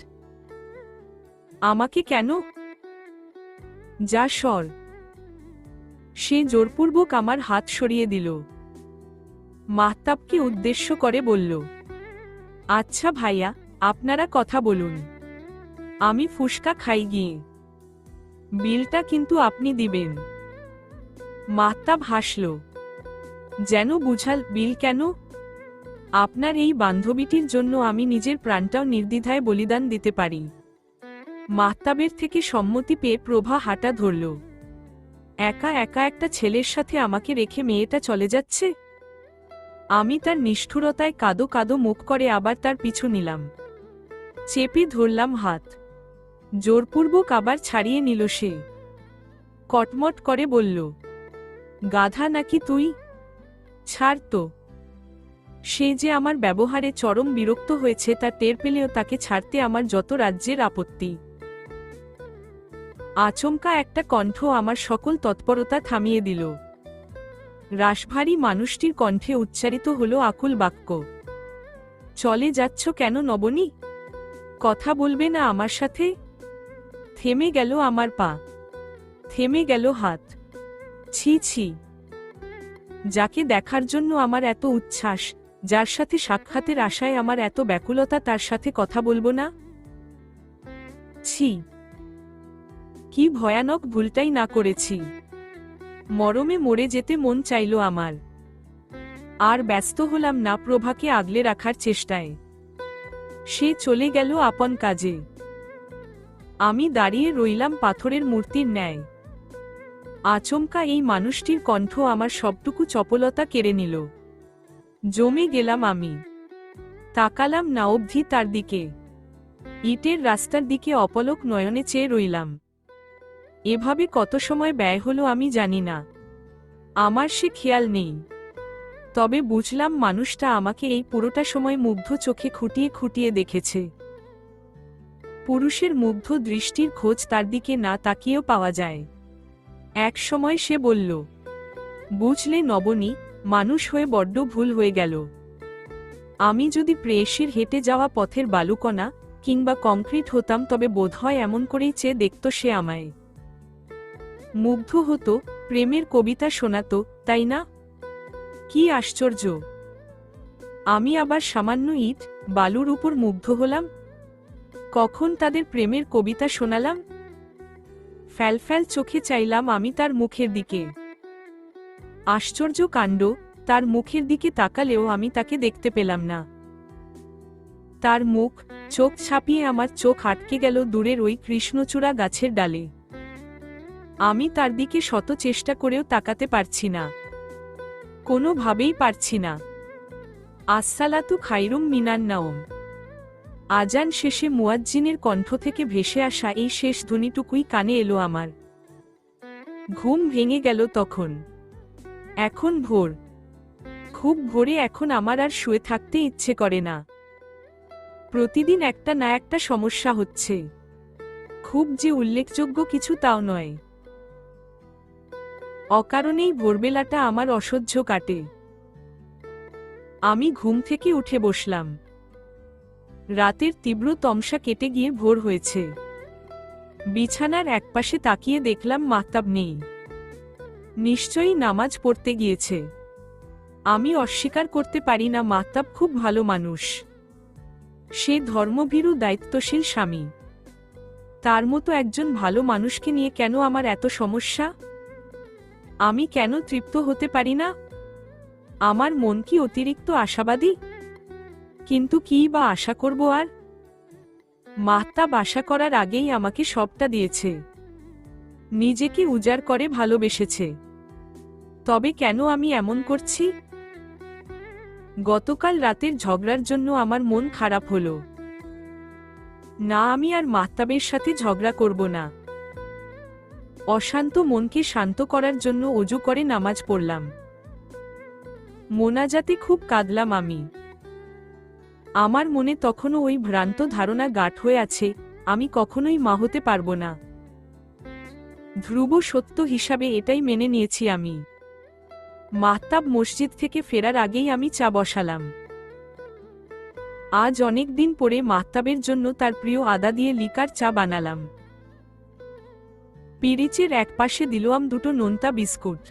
আমাকে কেন? যা সর। সে জোরপূর্বক আমার হাত সরিয়ে দিল। মাহতাবকে উদ্দেশ্য করে বলল, আচ্ছা ভাইয়া, আপনারা কথা বলুন, আমি ফুসকা খাই গিয়ে। বিলটা কিন্তু আপনি দিবেন। মাহতাব হাসল, যেন বুঝাল, বিল কেন? আপনার এই বান্ধবীটির জন্য আমি নিজের প্রাণটাও নির্দ্বিধায় বলিদান দিতে পারি। মাহতাবের থেকে সম্মতি পেয়ে প্রভা হাঁটা ধরল। একা একা একটা ছেলের সাথে আমাকে রেখে মেয়েটা চলে যাচ্ছে। আমি তার নিষ্ঠুরতায় কাদো কাদো মুখ করে আবার তার পিছু নিলাম। চেপে ধরলাম হাত। জোরপূর্বক আবার ছাড়িয়ে নিল সে। কটমট করে বলল, গাধা নাকি তুই? ছাড় তো। সে যে আমার ব্যবহারে চরম বিরক্ত হয়েছে তা টের পেলেও তাকে ছাড়তে আমার যত রাজ্যের আপত্তি। আচমকা একটা কণ্ঠ আমার সকল তৎপরতা থামিয়ে দিল। রাশভারী মানুষটির কণ্ঠে উচ্চারিত হলো আকুল বাক্য, চলে যাচ্ছ কেন নবনী? কথা বলবে না আমার সাথে? থেমে গেল আমার পা, থেমে গেল হাত। ছি ছি, যাকে দেখার জন্য আমার এত উচ্ছ্বাস, যার সাথে সাক্ষাতের আশায় আমার এত ব্যাকুলতা, তার সাথে কথা বলবো না? ছি, কি ভয়ানক ভুলটাই না করেছি। মরমে মরে যেতে মন চাইল আমার। আর ব্যস্ত হলাম না প্রভাকে আগলে রাখার চেষ্টায়। সে চলে গেল আপন কাজে। আমি দাঁড়িয়ে রইলাম পাথরের মূর্তির ন্যায়। আচমকা এই মানুষটির কণ্ঠ আমার সবটুকু চপলতা কেড়ে নিল। জমে গেলাম আমি। তাকালাম না অবধি তার দিকে। ইটের রাস্তার দিকে অপলক নয়নে চেয়ে রইলাম। এভাবে কত সময় ব্যয় হলো আমি জানি না। আমার সে খেয়াল নেই। তবে বুঝলাম মানুষটা আমাকে এই পুরোটা সময় মুগ্ধ চোখে খুঁটিয়ে খুঁটিয়ে দেখেছে। পুরুষের মুগ্ধ দৃষ্টির খোঁজ তার দিকে না তাকিয়েও পাওয়া যায়। এক সময় সে বলল, বুঝলে নবনী, মানুষ হয়ে বড্ড ভুল হয়ে গেল। আমি যদি প্রেয়সীর হেঁটে যাওয়া পথের বালুকণা কিংবা কংক্রিট হতাম তবে বোধহয় এমন করেই চেয়ে দেখত সে আমায়। মুগ্ধ হতো, প্রেমের কবিতা শোনাতো, তাই না? কি আশ্চর্য! আমি আবার সামান্য ইট বালুর উপর মুগ্ধ হলাম। কখন তাদের প্রেমের কবিতা শোনালাম? ফ্যালফ্যাল চোখে চাইলাম আমি তার মুখের দিকে। আশ্চর্য কাণ্ড, তার মুখের দিকে তাকালেও আমি তাকে দেখতে পেলাম না। তার মুখ, চোখ ছাপিয়ে আমার চোখ আটকে গেল দূরের ওই কৃষ্ণচূড়া গাছের ডালে। আমি তার দিকে শত চেষ্টা করেও তাকাতে পারছি না, কোনোভাবেই পারছি না। আসসালাতু খাইরুম মিনান নাওম। আজান শেষে মুয়াজ্জিনের কণ্ঠ থেকে ভেসে আসা এই শেষ ধ্বনিটুকুই কানে এলো আমার। ঘুম ভেঙে গেল তখন। এখন ভোর, খুব ভোরে। এখন আমার আর শুয়ে থাকতে ইচ্ছে করে না। প্রতিদিন একটা না একটা সমস্যা হচ্ছে। খুব যে উল্লেখযোগ্য কিছু তাও নয়। অকারণেই ভোরবেলাটা আমার অসহ্য কাটে। আমি ঘুম থেকে উঠে বসলাম। রাতের তীব্র তমসা কেটে গিয়ে ভোর হয়েছে। বিছানার একপাশে তাকিয়ে দেখলাম মাহতাব নেই। নিশ্চয়ই নামাজ পড়তে গিয়েছে। আমি অস্বীকার করতে পারি না মাহতাব খুব ভালো মানুষ। সে ধর্মভীরু দায়িত্বশীল স্বামী। তার মতো একজন ভালো মানুষকে নিয়ে কেন আমার এত সমস্যা? আমি কেন তৃপ্ত হতে পারি না? আমার মন কি অতিরিক্ত আশাবাদী? কিন্তু কী বা আশা করব আর? মাহতাব আশা করার আগেই আমাকে সবটা দিয়েছে। নিজেকে উজাড় করে ভালোবেসেছে। তবে কেন আমি এমন করছি? গতকাল রাতের ঝগড়ার জন্য আমার মন খারাপ হলো। না, আমি আর মাহতাবের সাথে ঝগড়া করব না। অশান্ত মনকে শান্ত করার জন্য ওযু করে নামাজ পড়লাম। মোনাজাতে খুব কাঁদলাম আমি। আমার মনে তখনও ওই ভ্রান্ত ধারণা গাঢ় হয়ে আছে, আমি কখনোই মা হতে পারব না। ধ্রুব সত্য হিসাবে এটাই মেনে নিয়েছি আমি। মাহতাব মসজিদ থেকে ফেরার আগেই আমি চা বসালাম। আজ অনেক দিন পরে মাহতাবের জন্য তার প্রিয় আদা দিয়ে লিকার চা বানালাম। পিরিচের একপাশে দিলাম দুটো নোনতা বিস্কুট।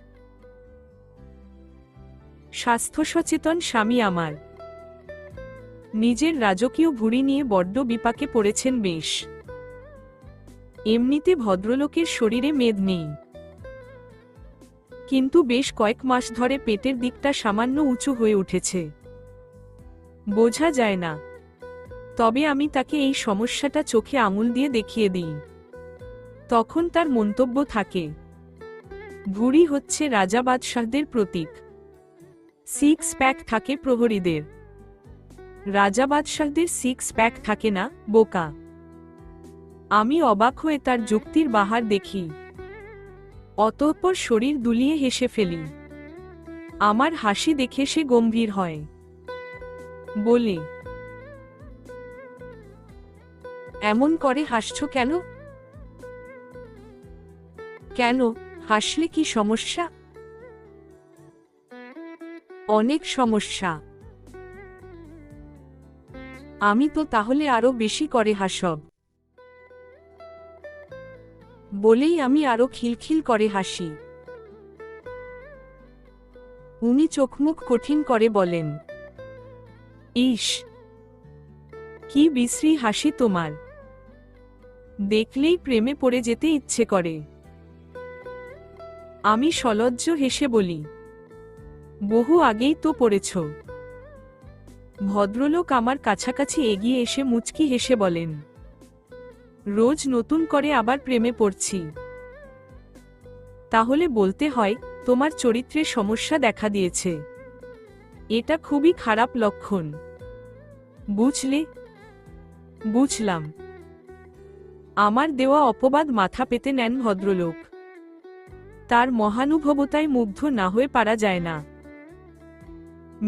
স্বাস্থ্য সচেতন স্বামী আমার নিজের রাজকীয় ভুঁড়ি নিয়ে বড্ড বিপাকে পড়েছেন বেশ। এমনিতে ভদ্রলোকের শরীরে মেদ নেই, কিন্তু বেশ কয়েক মাস ধরে পেটের দিকটা সামান্য উঁচু হয়ে উঠেছে। বোঝা যায় না, তবে আমি তাকে এই সমস্যাটা চোখে আঙুল দিয়ে দেখিয়ে দিই। তখন তার মন্তব্য থাকে, ভুঁড়ি হচ্ছে রাজা বাদশাহদের প্রতীক, সিক্স প্যাক থাকে প্রহরীদের, রাজা বাদশাহদের সিক্স প্যাক থাকে না, বোকা। আমি অবাক হয়ে তার যুক্তির বাহার দেখি, অতঃপর শরীর দুলিয়ে হেসে ফেলি। আমার হাসি দেখে সে গম্ভীর হয়, বলে, এমন করে হাসছো কেন? কেন, হাসলে কি সমস্যা? অনেক সমস্যা। আমি তো তাহলে আরো বেশি করে হাসব। বলেই আমি আরো খিলখিল করে হাসি। উনি চোখমুখ কঠিন করে বলেন, ইস, কি বিশ্রী হাসি তোমার, দেখলেই প্রেমে পড়ে যেতে ইচ্ছে করে। আমি সলজ্জ হেসে বলি, বহু আগেই তো পড়েছ। ভদ্রলোক আমার কাছাকাছি এগিয়ে এসে মুচকি হেসে বলেন, রোজ নতুন করে আবার প্রেমে পড়ছি। তাহলে বলতে হয় তোমার চরিত্রে সমস্যা দেখা দিয়েছে। এটা খুবই খারাপ লক্ষণ। বুঝলে? বুঝলাম। আমার দেওয়া অপবাদ মাথা পেতে নেন ভদ্রলোক। তার মহানুভবতায় মুগ্ধ না হয়ে পারা যায় না।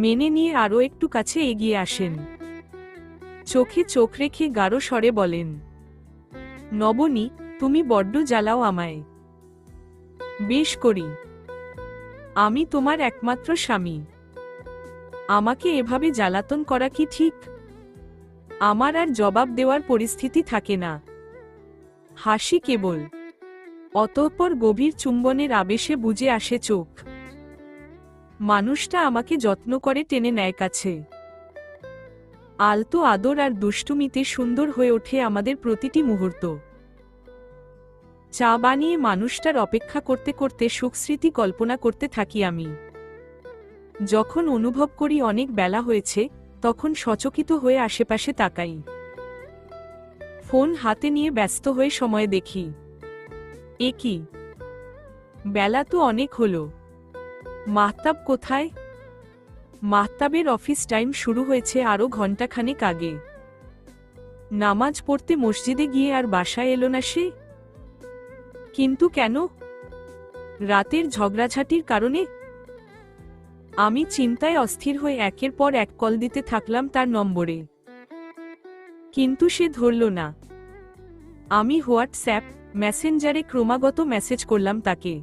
মেনে নিয়ে আরও একটু কাছে এগিয়ে আসেন। চোখে চোখ রেখে গাঢ় স্বরে বলেন, নবনী, তুমি বড্ড জ্বালাও আমায়। বেশ করি। আমি তোমার একমাত্র স্বামী। আমাকে এভাবে জ্বালাতন করা কি ঠিক? আমার আর জবাব দেওয়ার পরিস্থিতি থাকে না। হাসি কেবল, অতঃপর গভীর চুম্বনের আবেশে বুজে আসে চোখ। মানুষটা আমাকে যত্ন করে টেনে নেয় কাছে। আলতো আদর আর দুষ্টুমিতে সুন্দর হয়ে ওঠে আমাদের প্রতিটি মুহূর্ত। চা বানিয়ে মানুষটার অপেক্ষা করতে করতে সুখস্মৃতি কল্পনা করতে থাকি আমি। যখন অনুভব করি অনেক বেলা হয়েছে, তখন সচকিত হয়ে আশেপাশে তাকাই। ফোন হাতে নিয়ে ব্যস্ত হয়ে সময় দেখি। এ কি, বেলা তো অনেক হলো। মাহতাব কোথায়? মাহতাবের অফিস টাইম শুরু হয়েছে আরও ঘণ্টাখানেক আগে। নামাজ পড়তে মসজিদে গিয়ে আর বাসায় এলো না সে। কিন্তু কেন? রাতের ঝগড়াঝাটির কারণে? আমি চিন্তায় অস্থির হয়ে একের পর এক কল দিতে থাকলাম তার নম্বরে, কিন্তু সে ধরল না। আমি হোয়াটসঅ্যাপ, মেসেঞ্জারে ক্রমাগত মেসেজ করলাম তাকে।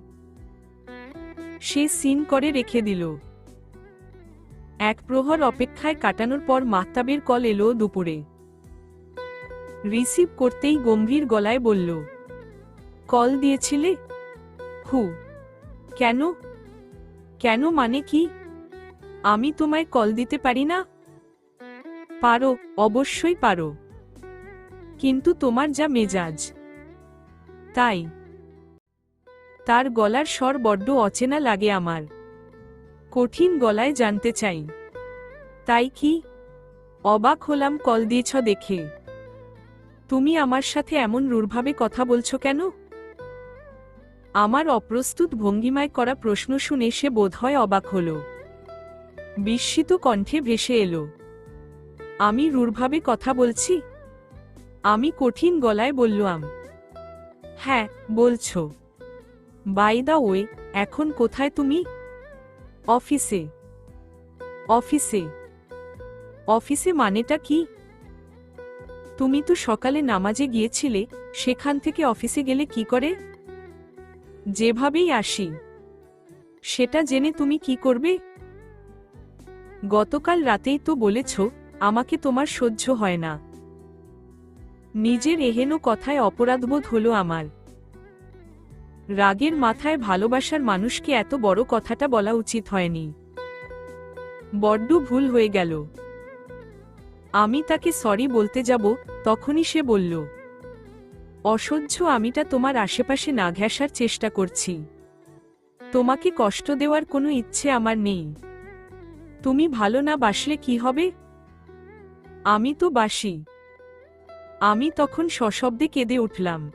সে সিন করে রেখে দিল। এক প্রহর অপেক্ষায় কাটানোর পর মাহতাবের কল এলো দুপুরে। রিসিভ করতেই গম্ভীর গলায় বলল, কল দিয়েছিলে? হু, কেন? কেন মানে কি? আমি তোমায় কল দিতে পারি না? পারো, অবশ্যই পারো, কিন্তু তোমার যা মেজাজ। তাই? তার গলার স্বর বড্ড অচেনা লাগে আমার। কঠিন গলায় জানতে চাই, তাই কি? অবাক হলাম কল দিয়েছ দেখে। তুমি আমার সাথে এমন রূঢ়ভাবে কথা বলছো কেন? আমার অপ্রস্তুত ভঙ্গিমায় করা প্রশ্ন শুনে সে বোধহয় অবাক হল। বিস্মিত কণ্ঠে ভেসে এলো, আমি রূঢ়ভাবে কথা বলছি? আমি কঠিন গলায় বললাম, হ্যাঁ, বলছো। বাই দ্য ওয়ে, এখন কোথায় তুমি? অফিসে। অফিসে? অফিসে মানেটা কি? তুমি তো সকালে নামাজে গিয়েছিলে, সেখান থেকে অফিসে গেলে কি করে? যেভাবেই আসি। সেটা জেনে তুমি কি করবে? গতকাল রাতেই তো বলেছ আমাকে তোমার সহ্য হয় না। নিজের এহেন কথায় অপরাধবোধ হলো আমার। রাগের মাথায় ভালোবাসার মানুষকে এত বড় কথাটা বলা উচিত হয়নি। বড্ড ভুল হয়ে গেল। আমি তাকে সরি বলতে যাব, তখনই সে বলল, অসহ্য, আমিটা তোমার আশেপাশে না ঘেঁষার চেষ্টা করছি। তোমাকে কষ্ট দেওয়ার কোনো ইচ্ছে আমার নেই। তুমি ভালো না বাসলে কি হবে? আমি তো বাসি। আমি তখন সশব্দে কেঁদে উঠলাম।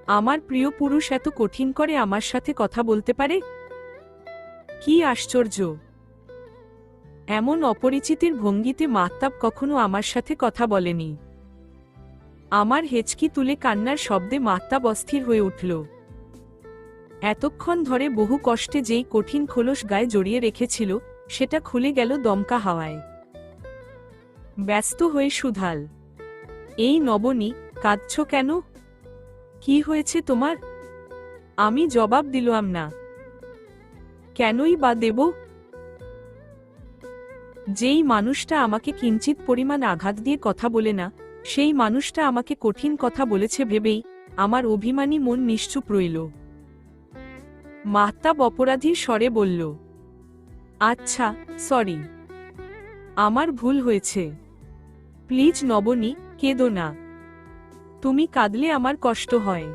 আমার প্রিয় পুরুষ এত কঠিন করে আমার সাথে কথা বলতে পারে? কি আশ্চর্য! এমন অপরিচিতের ভঙ্গিতে মাহতাব কখনো আমার সাথে কথা বলেনি। আমার হেঁচকি তুলে কান্নার শব্দে মাহতাব অস্থির হয়ে উঠল। এতক্ষণ ধরে বহু কষ্টে যেই কঠিন খোলস গায়ে জড়িয়ে রেখেছিল, সেটা খুলে গেল দমকা হাওয়ায়। ব্যস্ত হয়ে শুধাল, এই নবনী, কাঁদছ কেন? কি হয়েছে তোমার? আমি জবাব দিলাম না। কেনই বা দেব? যেই মানুষটা আমাকে কিঞ্চিত পরিমাণ আঘাত দিয়ে কথা বলে না, সেই মানুষটা আমাকে কঠিন কথা বলেছে ভেবেই আমার অভিমানী মন নিশ্চুপ রইল। মাহতাব অপরাধীর স্বরে বলল, আচ্ছা, সরি, আমার ভুল হয়েছে। প্লিজ নবনী, কেঁদো না। তুমি কাঁদলে আমার কষ্ট হয়।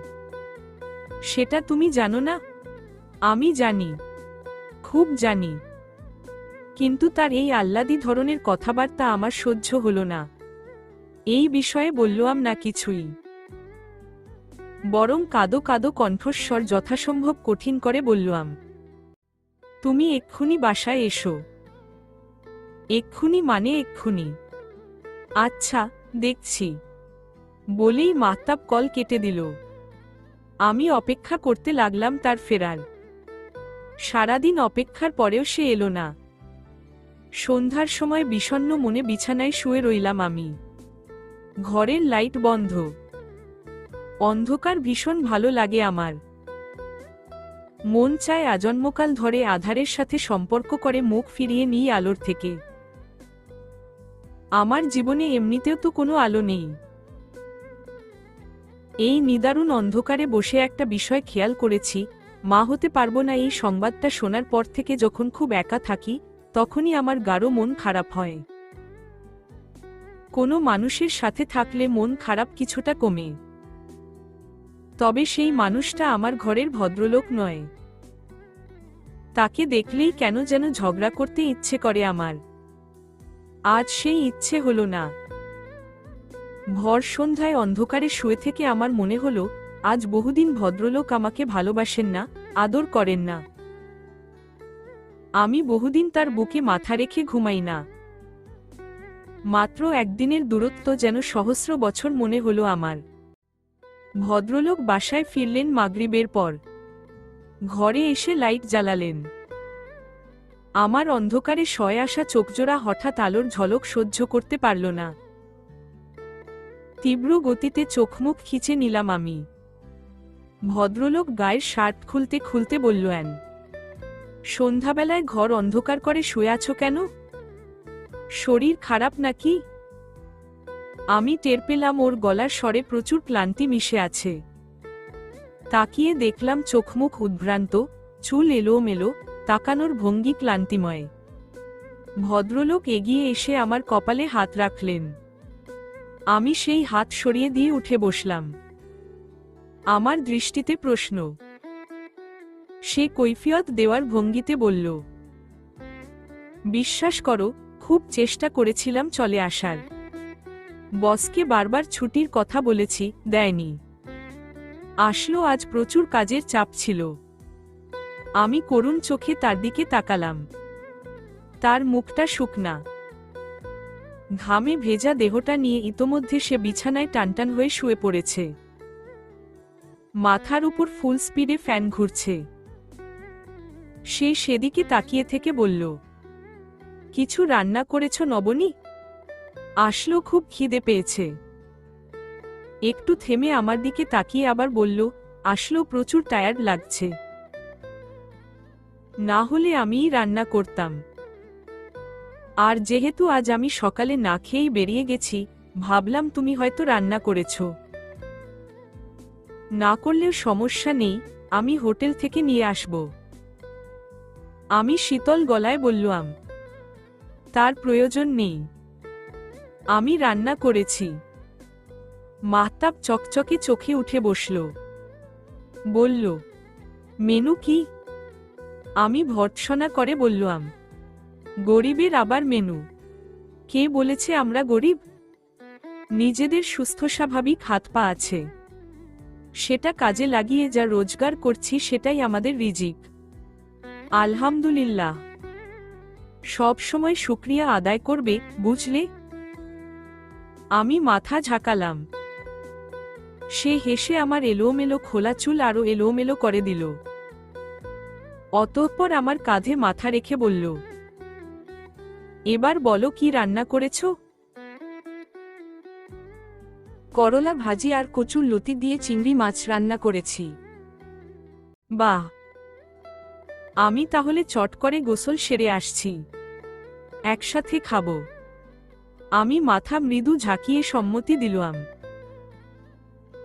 সেটা তুমি জানো না? আমি জানি, খুব জানি। কিন্তু তার এই আহ্লাদী ধরনের কথাবার্তা আমার সহ্য হলো না। এই বিষয়ে বললাম না কিছুই। বরং কাঁদো কাঁদো কণ্ঠস্বর যথাসম্ভব কঠিন করে বললাম, তুমি এক্ষুনি বাসায় এসো। এক্ষুনি মানে এক্ষুনি। আচ্ছা, দেখছি। বলেই মাহতাব কল কেটে দিল। আমি অপেক্ষা করতে লাগলাম তার ফেরার। সারাদিন অপেক্ষার পরেও সে এলো না। সন্ধ্যার সময় বিষণ্ণ মনে বিছানায় শুয়ে রইলাম আমি। ঘরের লাইট বন্ধ। অন্ধকার ভীষণ ভালো লাগে আমার। মন চায় আজন্মকাল ধরে আধারের সাথে সম্পর্ক করে মুখ ফিরিয়ে নিই আলোর থেকে। আমার জীবনে এমনিতেও তো কোনো আলো নেই। এই নিদারুণ অন্ধকারে বসে একটা বিষয় খেয়াল করেছি, মা হতে পারবো না এই সংবাদটা শোনার পর থেকে যখন খুব একা থাকি, তখনই আমার গাঢ় মন খারাপ হয়। কোনো মানুষের সাথে থাকলে মন খারাপ কিছুটা কমে। তবে সেই মানুষটা আমার ঘরের ভদ্রলোক নয়। তাকে দেখলেই কেন যেন ঝগড়া করতে ইচ্ছে করে আমার। আজ সেই ইচ্ছে হলো না। ভর সন্ধ্যায় অন্ধকারে শুয়ে থেকে আমার মনে হলো, আজ বহুদিন ভদ্রলোক আমাকে ভালোবাসেন না, আদর করেন না। আমি বহুদিন তার বুকে মাথা রেখে ঘুমাই না। মাত্র একদিনের দূরত্ব যেন সহস্র বছর মনে হলো আমার। ভদ্রলোক বাসায় ফিরলেন মাগরিবের পর। ঘরে এসে লাইট জ্বালালেন। আমার অন্ধকারে শয়ে আসা চোখজোড়া হঠাৎ আলোর ঝলক সহ্য করতে পারল না। তীব্র গতিতে চোখমুখ খিচে নিলাম আমি। ভদ্রলোক গায়ের শার্ট খুলতে খুলতে বললেন, সন্ধ্যাবেলায় ঘর অন্ধকার করে শুয়ে আছো কেন? শরীর খারাপ নাকি? আমি টের পেলাম ওর গলার স্বরে প্রচুর ক্লান্তি মিশে আছে। তাকিয়ে দেখলাম চোখমুখ উদ্ভ্রান্ত, চুল এলোমেলো, তাকানোর ভঙ্গি ক্লান্তিময়। ভদ্রলোক এগিয়ে এসে আমার কপালে হাত রাখলেন। আমি সেই হাত সরিয়ে দিয়ে উঠে বসলাম। আমার দৃষ্টিতে প্রশ্ন। সে কৈফিয়ত দেওয়ার ভঙ্গিতে বলল, বিশ্বাস করো, খুব চেষ্টা করেছিলাম চলে আসার। বসকে বারবার ছুটির কথা বলেছি, দেয়নি। আসলো আজ, প্রচুর কাজের চাপ ছিল। আমি করুণ চোখে তার দিকে তাকালাম। তার মুখটা শুকনা। ঘামে ভেজা দেহটা নিয়ে ইতোমধ্যে সে বিছানায় টানটান হয়ে শুয়ে পড়েছে। মাথার উপর ফুল স্পিডে ফ্যান ঘুরছে। সে সেদিকে তাকিয়ে থেকে বলল, কিছু রান্না করেছ নবনী? আসলো খুব খিদে পেয়েছে। একটু থেমে আমার দিকে তাকিয়ে আবার বলল, আসলো প্রচুর টায়ার্ড লাগছে। না হলে আমিই রান্না করতাম। আর যেহেতু আজ আমি সকালে না খেয়েই বেরিয়ে গেছি, ভাবলাম তুমি হয়তো রান্না করেছ। না করলেও সমস্যা নেই, আমি হোটেল থেকে নিয়ে আসব। আমি শীতল গলায় বললাম, তার প্রয়োজন নেই, আমি রান্না করেছি। মাহতাব চকচকে চোখে উঠে বসল, বলল, মেনু কি? আমি ভর্ৎসনা করে বললাম, গরিবের আবার মেনু? কে বলেছে আমরা গরিব? নিজেদের সুস্থ স্বাভাবিক হাত পা আছে, সেটা কাজে লাগিয়ে যা রোজগার করছি সেটাই আমাদের রিজিক। আলহামদুলিল্লাহ, সব সময় শুকরিয়া আদায় করবে, বুঝলে? আমি মাথা ঝাঁকালাম। সে হেসে আমার এলোমেলো খোলা চুল আরো এলোমেলো করে দিল। অতঃপর আমার কাঁধে মাথা রেখে বলল, এবার বলো কি রান্না করেছ? করলা ভাজি আর কচুর লতি দিয়ে চিংড়ি মাছ রান্না করেছি। বাহ, আমি তাহলে চট করে গোসল সেরে আসছি, একসাথে খাবো। আমি মাথা মৃদু ঝাঁকিয়ে সম্মতি দিলাম।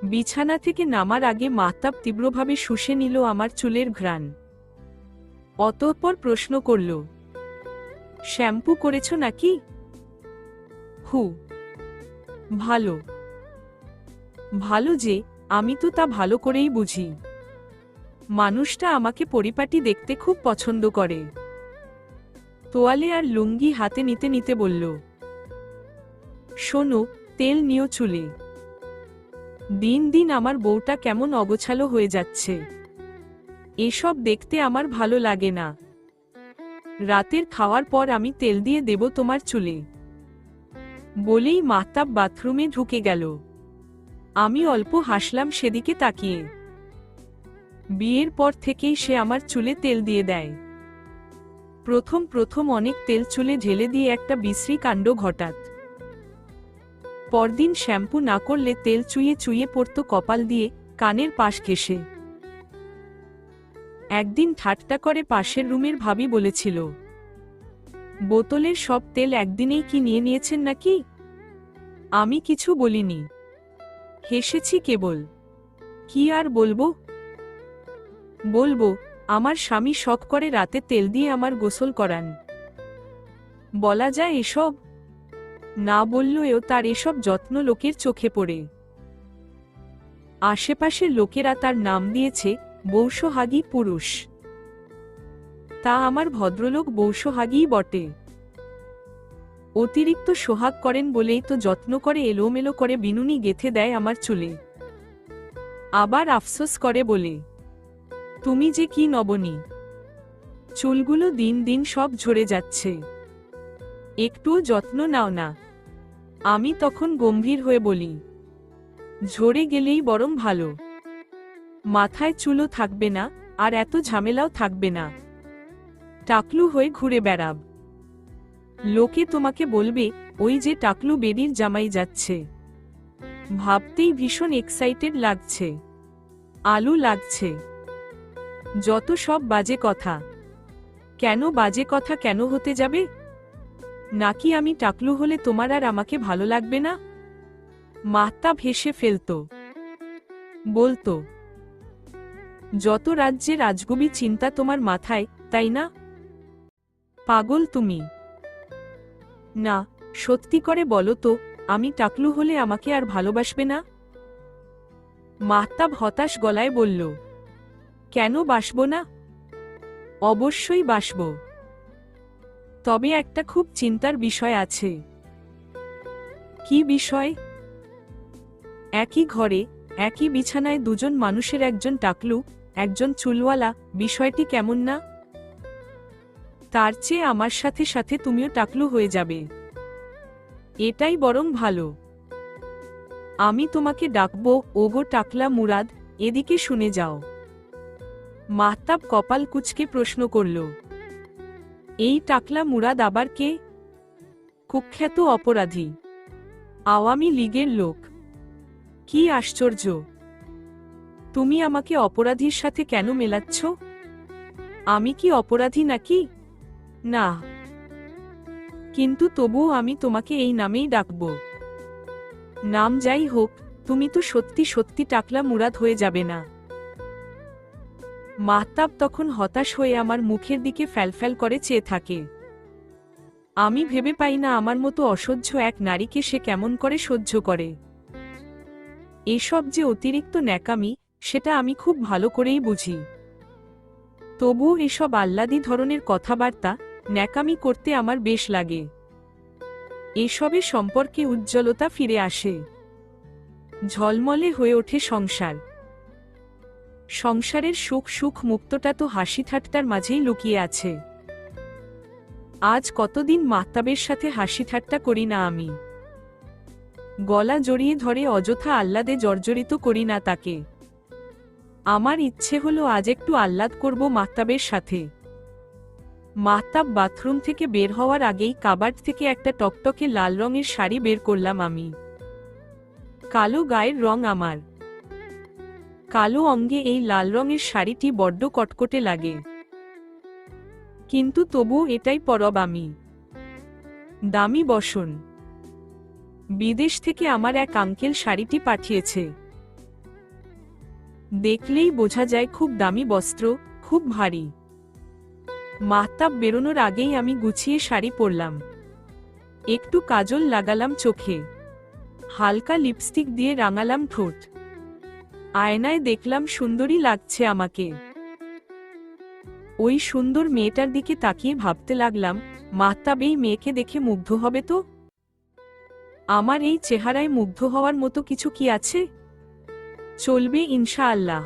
বিছানা থেকে নামার আগে মাহতাব তীব্রভাবে শুষে নিল আমার চুলের ঘ্রাণ। অতঃপর প্রশ্ন করল, শ্যাম্পু করেছ নাকি? হু, ভালো। ভালো যে, আমি তো তা ভালো করেই বুঝি। মানুষটা আমাকে পরিপাটি দেখতে খুব পছন্দ করে। তোয়ালে আর লুঙ্গি হাতে নিতে নিতে বলল, শোনো, তেল নিও চুলে। দিন দিন আমার বউটা কেমন অগোছালো হয়ে যাচ্ছে, এসব দেখতে আমার ভালো লাগে না। রাতের খাওয়ার পর আমি তেল দিয়ে দেব তোমার চুলে। বলেই মাহতাব বাথরুমে ঢুকে গেল। আমি অল্প হাসলাম সেদিকে তাকিয়ে। বিয়ের পর থেকেই সে আমার চুলে তেল দিয়ে দেয়। প্রথম প্রথম অনেক তেল চুলে ঢেলে দিয়ে একটা বিশ্রী কাণ্ড ঘটাত। পরদিন শ্যাম্পু না করলে তেল চুইয়ে চুইয়ে পড়ত কপাল দিয়ে, কানের পাশ ঘেঁষে। একদিন ঠাট্টা করে পাশের রুমের ভাবি বলেছিল, বোতলের সব তেল একদিনেই কি নিয়ে নিয়েছেন নাকি? আমি কিছু বলিনি, হেসেছি কেবল। কি আর বলবো? বলবো, আমার স্বামী শখ করে রাতে তেল দিয়ে আমার গোসল করান। বলা যায় এসব? না বললেও তার এসব যত্ন লোকের চোখে পড়ে। আশেপাশের লোকেরা তার নাম দিয়েছে বৌসোহাগী পুরুষ। তা আমার ভদ্রলোক বৌসোহাগীই বটে। অতিরিক্ত সোহাগ করেন বলেই তো যত্ন করে এলোমেলো করে বিনুনি গেথে দেয় আমার চুলে। আবার আফসোস করে বলে, তুমি যে কি নবনী, চুলগুলো দিন দিন সব ঝরে যাচ্ছে, একটুও যত্ন নাও না। আমি তখন গম্ভীর হয়ে বলি, ঝরে গেলেই বরং ভালো। মাথায় চুলও থাকবে না, আর এত ঝামেলাও থাকবে না। টাকলু হয়ে ঘুরে বেড়াব। লোকে তোমাকে বলবে, ওই যে টাকলু বেডির জামাই যাচ্ছে। ভাবতেই ভীষণ এক্সাইটেড লাগছে, আলু লাগছে। যত সব বাজে কথা। কেন বাজে কথা কেন হতে যাবে? নাকি আমি টাকলু হলে তোমার আর আমাকে ভালো লাগবে না? মাহতাব হেসে ফেলত, বলতো, যত রাজ্যে রাজগুবি চিন্তা তোমার মাথায়, তাই না? পাগল তুমি। না, সত্যি করে বলো তো, আমি টাকলু হলে আমাকে আর ভালোবাসবে না? মাহতাব হতাশ গলায় বলল, কেন বাসবো না? অবশ্যই বাসব। তবে একটা খুব চিন্তার বিষয় আছে। কি বিষয়? একই ঘরে, একই বিছানায় দুজন মানুষের একজন টাকলু, একজন চুলওয়ালা, বিষয়টি কেমন না? তার চেয়ে আমার সাথে সাথে তুমিও টাকলু হয়ে যাবে, এটাই বরং ভালো। আমি তোমাকে ডাকবো, ওগো টাকলা মুরাদ, এদিকে শুনে যাও। মাহতাব কপাল কুঁচকে প্রশ্ন করল, এই টাকলা মুরাদ আবার কে? কুখ্যাত অপরাধী, আওয়ামী লীগের লোক। কি আশ্চর্য! তুমি আমাকে অপরাধীর সাথে কেন মেলাচ্ছ? আমি কি অপরাধী নাকি? না, কিন্তু তবুও আমি তোমাকে এই নামেই ডাকব। নাম যাই হোক, তুমি তো সত্যি সত্যি টাকলা মুরাদ হয়ে যাবে না। মাহতাব তখন হতাশ হয়ে আমার মুখের দিকে ফ্যালফ্যাল করে চেয়ে থাকে। আমি ভেবে পাই না আমার মতো অসহ্য এক নারীকে সে কেমন করে সহ্য করে। এসব যে অতিরিক্ত ন্যাকামি, সেটা আমি খুব ভালো করেই বুঝি। তবুও এসব আহ্লাদী ধরনের কথাবার্তা, ন্যাকামি করতে আমার বেশ লাগে। এসবে সম্পর্কে উজ্জ্বলতা ফিরে আসে। ঝলমলে হয়ে ওঠে সংসার। সংসারের সুখ সুখ মুক্তটা তো হাসি ঠাট্টার মাঝেই লুকিয়ে আছে। আজ কতদিন মাহতাবের সাথে হাসি ঠাট্টা করি না আমি। গলা জড়িয়ে ধরে অযথা আহ্লাদে জর্জরিত করি না তাকে। আমার ইচ্ছে হলো আজ একটু আহ্লাদ করব মাহতাবের সাথে। মাহতাব বাথরুম থেকে বের হওয়ার আগেই কাবার্ড থেকে একটা টকটকে লাল রঙের শাড়ি বের করলাম আমি। কালো গায়ের রং আমার। কালো অঙ্গে এই লাল রঙের শাড়িটি বড্ড কটকটে লাগে, কিন্তু তবুও এটাই পরব আমি। দামি বসন। বিদেশ থেকে আমার এক আঙ্কেল শাড়িটি পাঠিয়েছে। দেখলেই বোঝা যায় খুব দামি বস্ত্র, খুব ভারী। মাহতাব বেরোনোর আগেই আমি গুছিয়ে শাড়ি পরলাম। একটু কাজল লাগালাম চোখে, হালকা লিপস্টিক দিয়ে রাঙালাম ঠোঁট। আয়নায় দেখলাম সুন্দরী লাগছে আমাকে। ওই সুন্দর মেয়েটার দিকে তাকিয়ে ভাবতে লাগলাম, মাহতাব এই মেয়েকে দেখে মুগ্ধ হবে তো? আমার এই চেহারায় মুগ্ধ হওয়ার মতো কিছু কি আছে? চলবে ইনশাআল্লাহ।